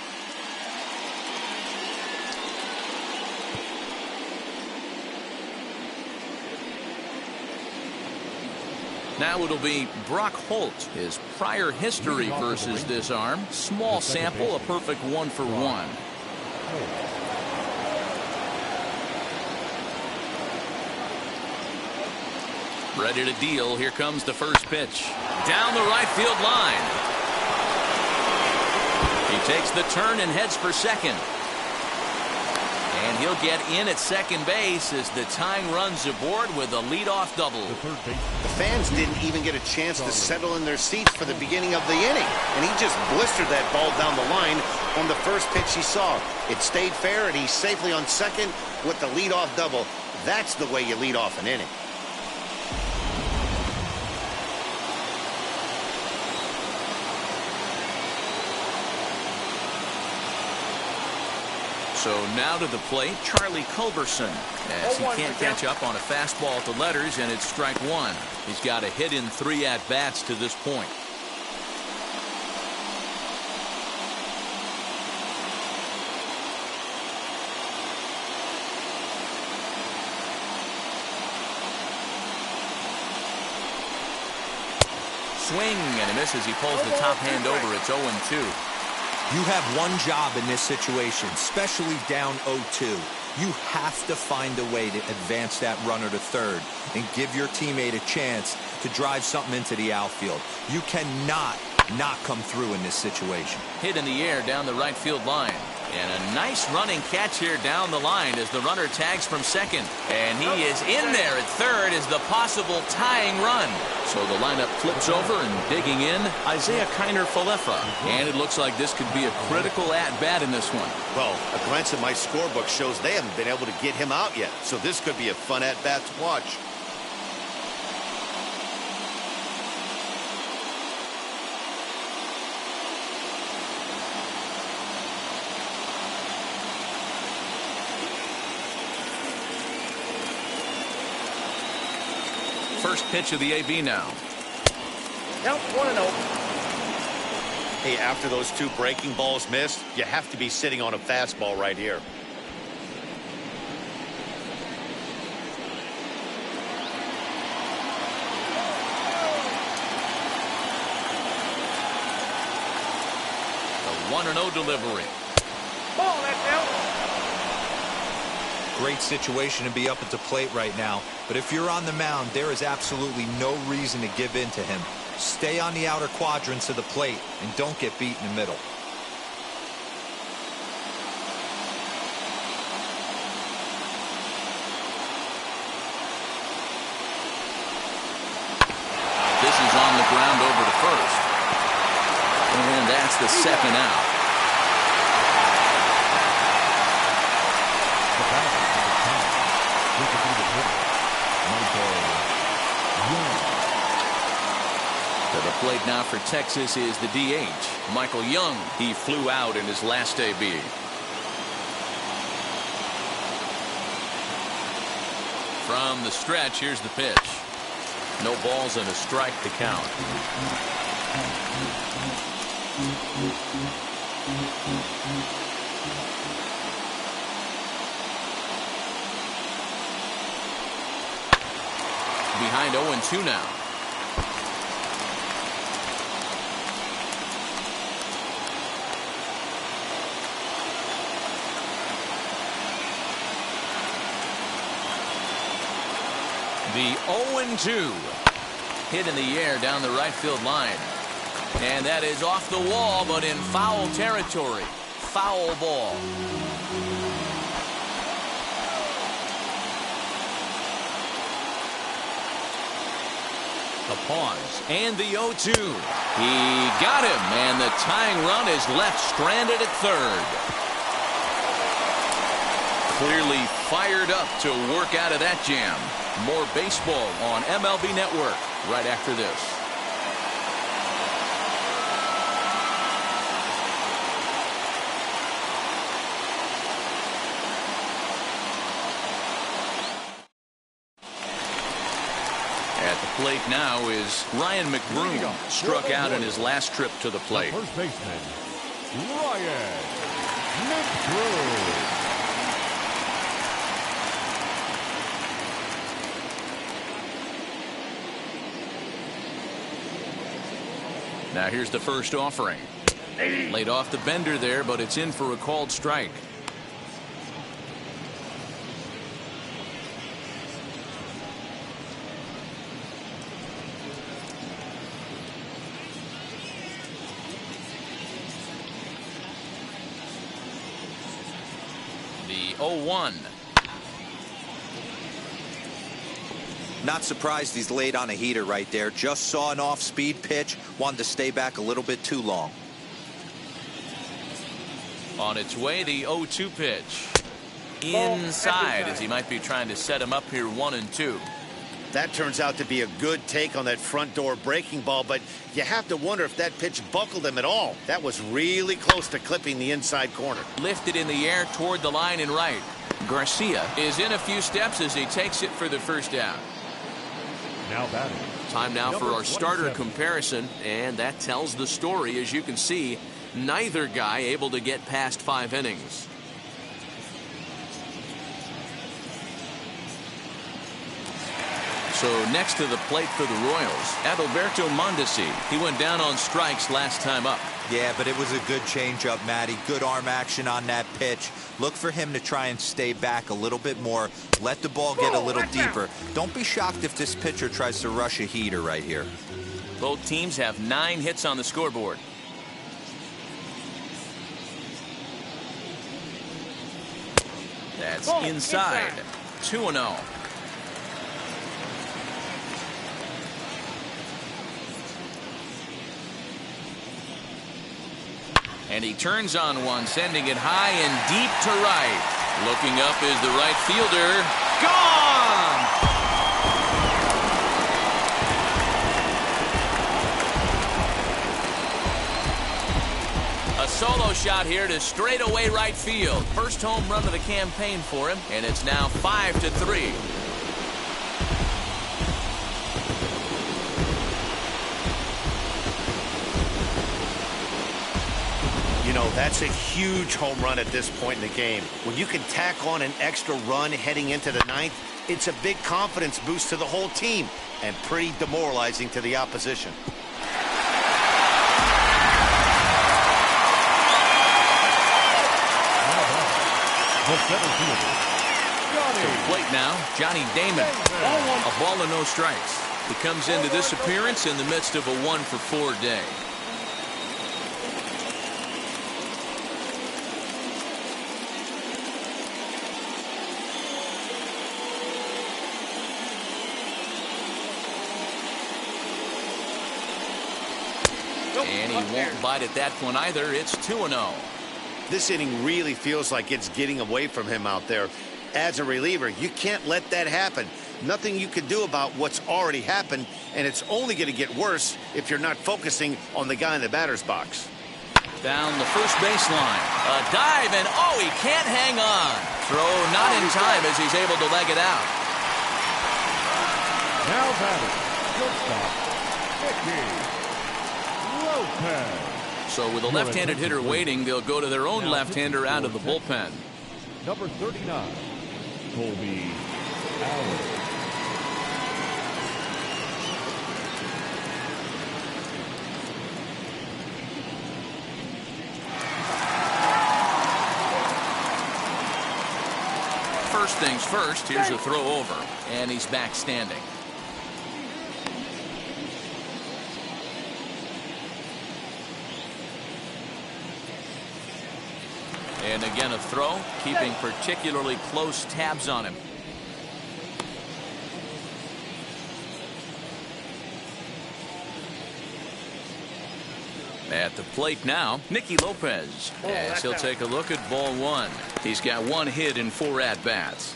Now it'll be Brock Holt. His prior history versus this arm. Small sample, a perfect 1 for 1. Ready to deal. Here comes the first pitch. Down the right field line. He takes the turn and heads for second. And he'll get in at second base as the tying runs aboard with a leadoff double. The fans didn't even get a chance to settle in their seats for the beginning of the inning. And he just blistered that ball down the line on the first pitch he saw. It stayed fair, and he's safely on second with the leadoff double. That's the way you lead off an inning. So now to the plate, Charlie Culberson, as he can't catch up on a fastball at the letters, and it's strike 1. He's got a hit in 3 at-bats to this point. Swing, and he misses. He pulls the top hand over. It's 0-2. You have one job in this situation, especially down 0-2. You have to find a way to advance that runner to third and give your teammate a chance to drive something into the outfield. You cannot not come through in this situation. Hit in the air down the right field line. And a nice running catch here down the line as the runner tags from second. And he is in there at third as the possible tying run. So the lineup flips over, and digging in, Isaiah Kiner Falefa. And it looks like this could be a critical at-bat in this one. Well, a glance at my scorebook shows they haven't been able to get him out yet. So this could be a fun at-bat to watch. First pitch of the AB now. Count 1-0. Hey, after those 2 breaking balls missed, you have to be sitting on a fastball right here. The 1-0 delivery. Ball, that's out. Great situation to be up at the plate right now. But if you're on the mound, there is absolutely no reason to give in to him. Stay on the outer quadrants of the plate and don't get beat in the middle. This is on the ground over to first. And that's the second out. plate now for Texas is the DH, Michael Young. He flew out in his last AB. From the stretch, here's the pitch. No balls and a strike to count. Behind 0-2 now. The 0-2 hit in the air down the right field line. And that is off the wall, but in foul territory. Foul ball. The pause and the 0-2. He got him, and the tying run is left stranded at third. Clearly fired up to work out of that jam. More baseball on MLB Network right after this. At the plate now is Ryan McBroom. Struck out in his last trip to the plate. First baseman, Ryan McBroom. Now here's the first offering. Laid off the bender there, but it's in for a called strike. The 0-1. Not surprised he's laid on a heater right there. Just saw an off-speed pitch. Wanted to stay back a little bit too long. On its way, the 0-2 pitch. Inside, as he might be trying to set him up here 1-2. That turns out to be a good take on that front door breaking ball, but you have to wonder if that pitch buckled him at all. That was really close to clipping the inside corner. Lifted in the air toward the line and right. Garcia is in a few steps as he takes it for the first down. Now batting. Time now for Number our starter 27. comparison, and that tells the story. As you can see, neither guy able to get past 5 innings. So next to the plate for the Royals, Adalberto Mondesi. He went down on strikes last time up. Yeah, but it was a good changeup, Matty. Good arm action on that pitch. Look for him to try and stay back a little bit more. Let the ball get a little deeper. Don't be shocked if this pitcher tries to rush a heater right here. Both teams have 9 hits on the scoreboard. That's inside. 2-0. And he turns on one, sending it high and deep to right. Looking up is the right fielder. Gone! A solo shot here to straightaway right field. First home run of the campaign for him, and it's now 5-3. You know, that's a huge home run at this point in the game. When you can tack on an extra run heading into the 9th, it's a big confidence boost to the whole team and pretty demoralizing to the opposition. The center fielder, To the plate now, Johnny Damon. A ball and no strikes. He comes into this appearance in the midst of a 1-for-4 day. And he won't bite at that one either. It's 2-0. This inning really feels like it's getting away from him out there. As a reliever, you can't let that happen. nothing you can do about what's already happened, and it's only going to get worse if you're not focusing on the guy in the batter's box. Down the first baseline. A dive, and oh, he can't hang on. Throw not in time as he's able to leg it out. Now batting, shortstop, Nicky Lopez. So with a left-handed hitter waiting, they'll go to their own left-hander out of the bullpen. Number 39, Colby Allen. First things first, here's a throw over, and he's back standing. And again a throw, keeping particularly close tabs on him. At the plate now, Nicky Lopez, as he'll take a look at ball one. He's got one hit in 4 at-bats.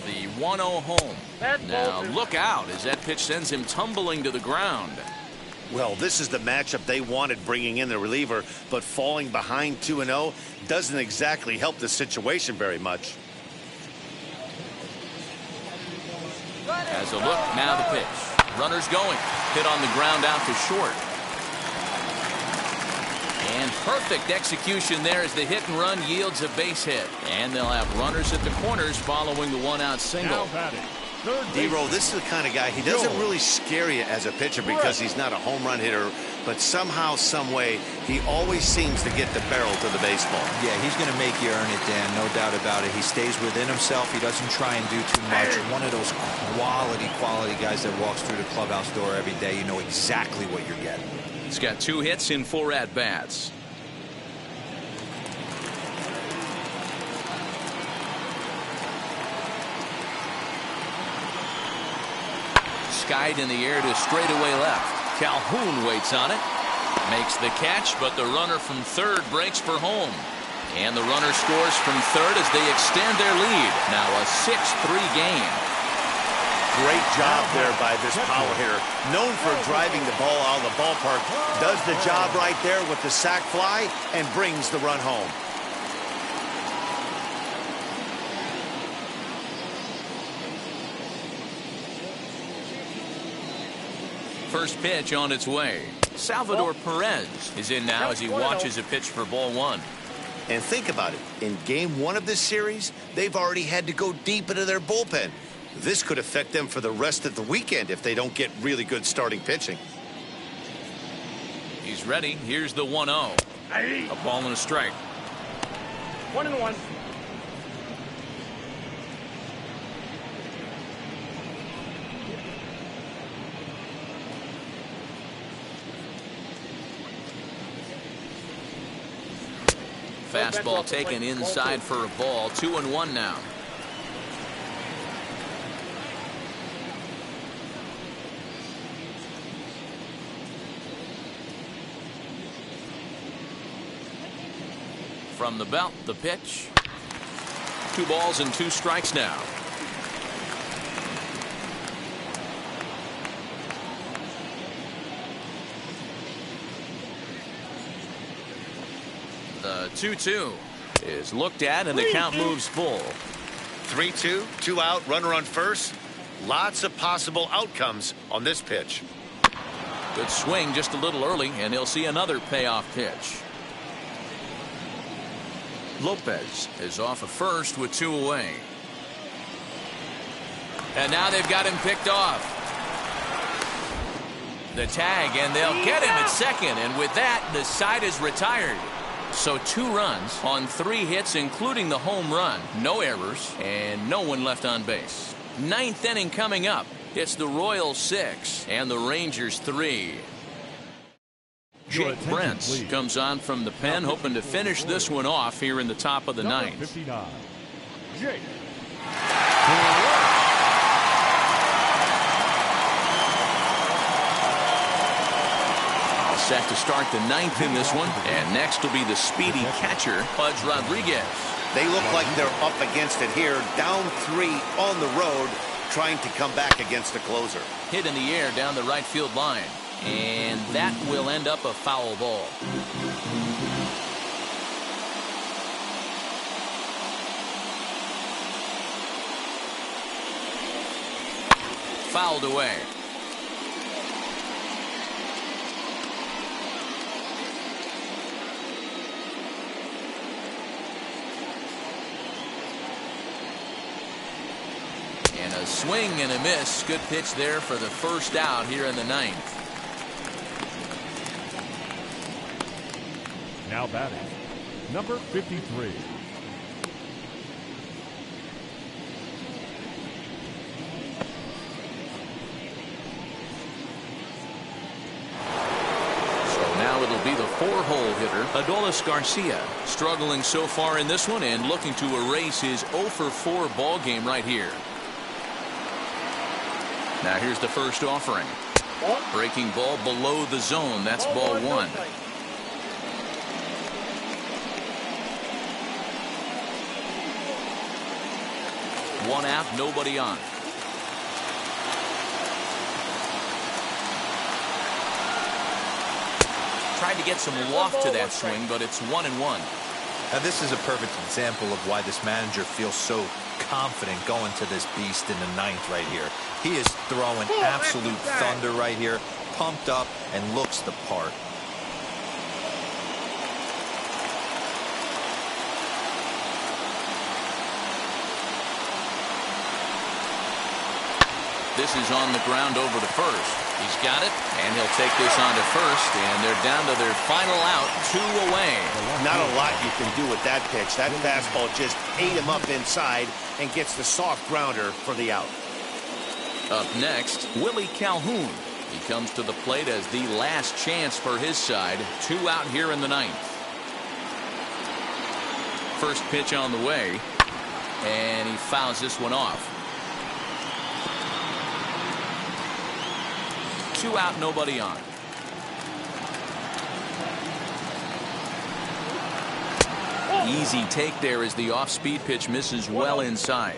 The 1-0 home. Now look out as that pitch sends him tumbling to the ground. Well, this is the matchup they wanted, bringing in the reliever, but falling behind 2-0 doesn't exactly help the situation very much. As a look, now the pitch. Runners going. Hit on the ground out to short. And perfect execution there as the hit and run yields a base hit. And they'll have runners at the corners following the 1-out single. D-Roll, this is the kind of guy, he doesn't really scare you as a pitcher because he's not a home run hitter, but somehow, some way, he always seems to get the barrel to the baseball. Yeah, he's going to make you earn it, Dan, no doubt about it. He stays within himself. He doesn't try and do too much. One of those quality guys that walks through the clubhouse door every day. You know exactly what you're getting. He's got 2 hits in 4 at-bats. Skied in the air to straightaway left. Calhoun waits on it. Makes the catch, but the runner from third breaks for home. And the runner scores from third as they extend their lead. Now a 6-3 game. Great job there by this power hitter. Known for driving the ball out of the ballpark. Does the job right there with the sac fly and brings the run home. First pitch on its way. Salvador Perez is in now as he watches a pitch for ball one. And think about it. In game 1 of this series, they've already had to go deep into their bullpen. This could affect them for the rest of the weekend if they don't get really good starting pitching. He's ready. Here's the 1-0. A ball and a strike. 1-1. Fastball taken inside for a ball. 2-1 now. From the belt, the pitch. 2 balls and 2 strikes now. The 2-2 is looked at and the count moves full. 3-2, 2 out, runner on first. Lots of possible outcomes on this pitch. Good swing just a little early, and he'll see another payoff pitch. Lopez is off of first with 2 away. And now they've got him picked off. The tag, and they'll get him at second, and with that, the side is retired. So 2 runs on 3 hits, including the home run. No errors, and no one left on base. 9th inning coming up. It's the Royals 6 and the Rangers 3. Jake Brentz comes on from the pen, hoping to finish this one off here in the top of the 9th. 59, Jake. set to start the ninth in this one. And next will be the speedy catcher, Pudge Rodriguez. They look like they're up against it here. Down 3 on the road, trying to come back against a closer. Hit in the air down the right field line. And that will end up a foul ball. Fouled away. And a swing and a miss. Good pitch there for the first out here in the ninth. Now batting, number 53. Now it'll be the 4-hole hitter, Adolis Garcia, struggling so far in this one and looking to erase his 0-for-4 ball game right here. Now here's the first offering. Breaking ball below the zone. That's ball 1. One out, nobody on. Tried to get some loft to that swing, but it's 1-1. Now this is a perfect example of why this manager feels so confident going to this beast in the ninth right here. He is throwing absolute thunder right here, pumped up and looks the part. This is on the ground over to first. He's got it, and he'll take this on to first, and they're down to their final out, 2 away. Not a lot you can do with that pitch. That fastball just ate him up inside and gets the soft grounder for the out. Up next, Willie Calhoun. He comes to the plate as the last chance for his side. 2 out here in the ninth. First pitch on the way, and he fouls this one off. 2 out, nobody on. Easy take there as the off-speed pitch misses well inside.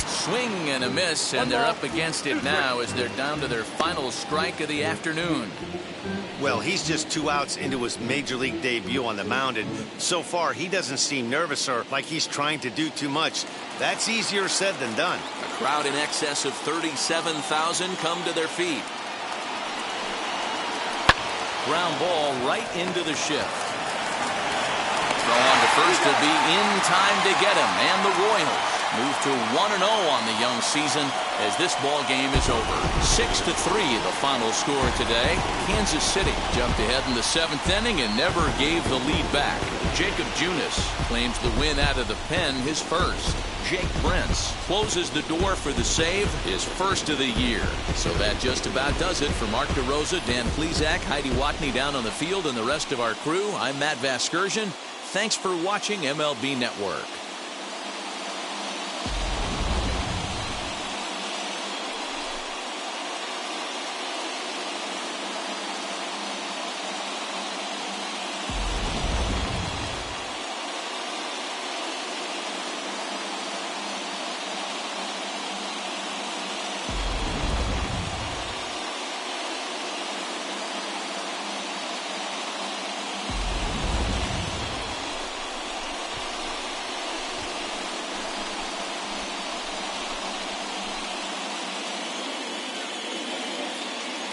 Swing and a miss, and they're up against it now as they're down to their final strike of the afternoon. Well, he's just 2 outs into his major league debut on the mound, and so far he doesn't seem nervous or like he's trying to do too much. That's easier said than done. A crowd in excess of 37,000 come to their feet. Ground ball right into the shift. Throw on to first will be in time to get him, and the Royals move to 1-0 on the young season as this ball game is over. 6-3 the final score today. Kansas City jumped ahead in the 7th inning and never gave the lead back. Jacob Junis claims the win out of the pen, his first. Jake Brentz closes the door for the save, his first of the year. So that just about does it. For Mark DeRosa, Dan Plesac, Heidi Watney down on the field, and the rest of our crew, I'm Matt Vasgersian. Thanks for watching MLB Network.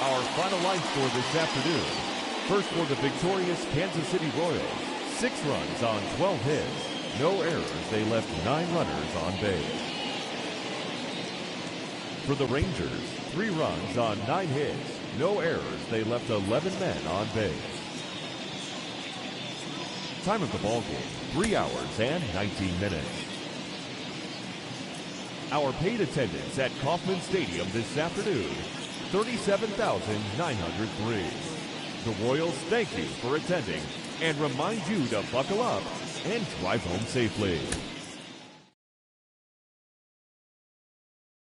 Our final line score this afternoon. First for the victorious Kansas City Royals, 6 runs on 12 hits. No errors, they left 9 runners on base. For the Rangers, 3 runs on 9 hits. No errors, they left 11 men on base. Time of the ball game, 3 hours and 19 minutes. Our paid attendance at Kauffman Stadium this afternoon, 37,903. The Royals thank you for attending and remind you to buckle up and drive home safely.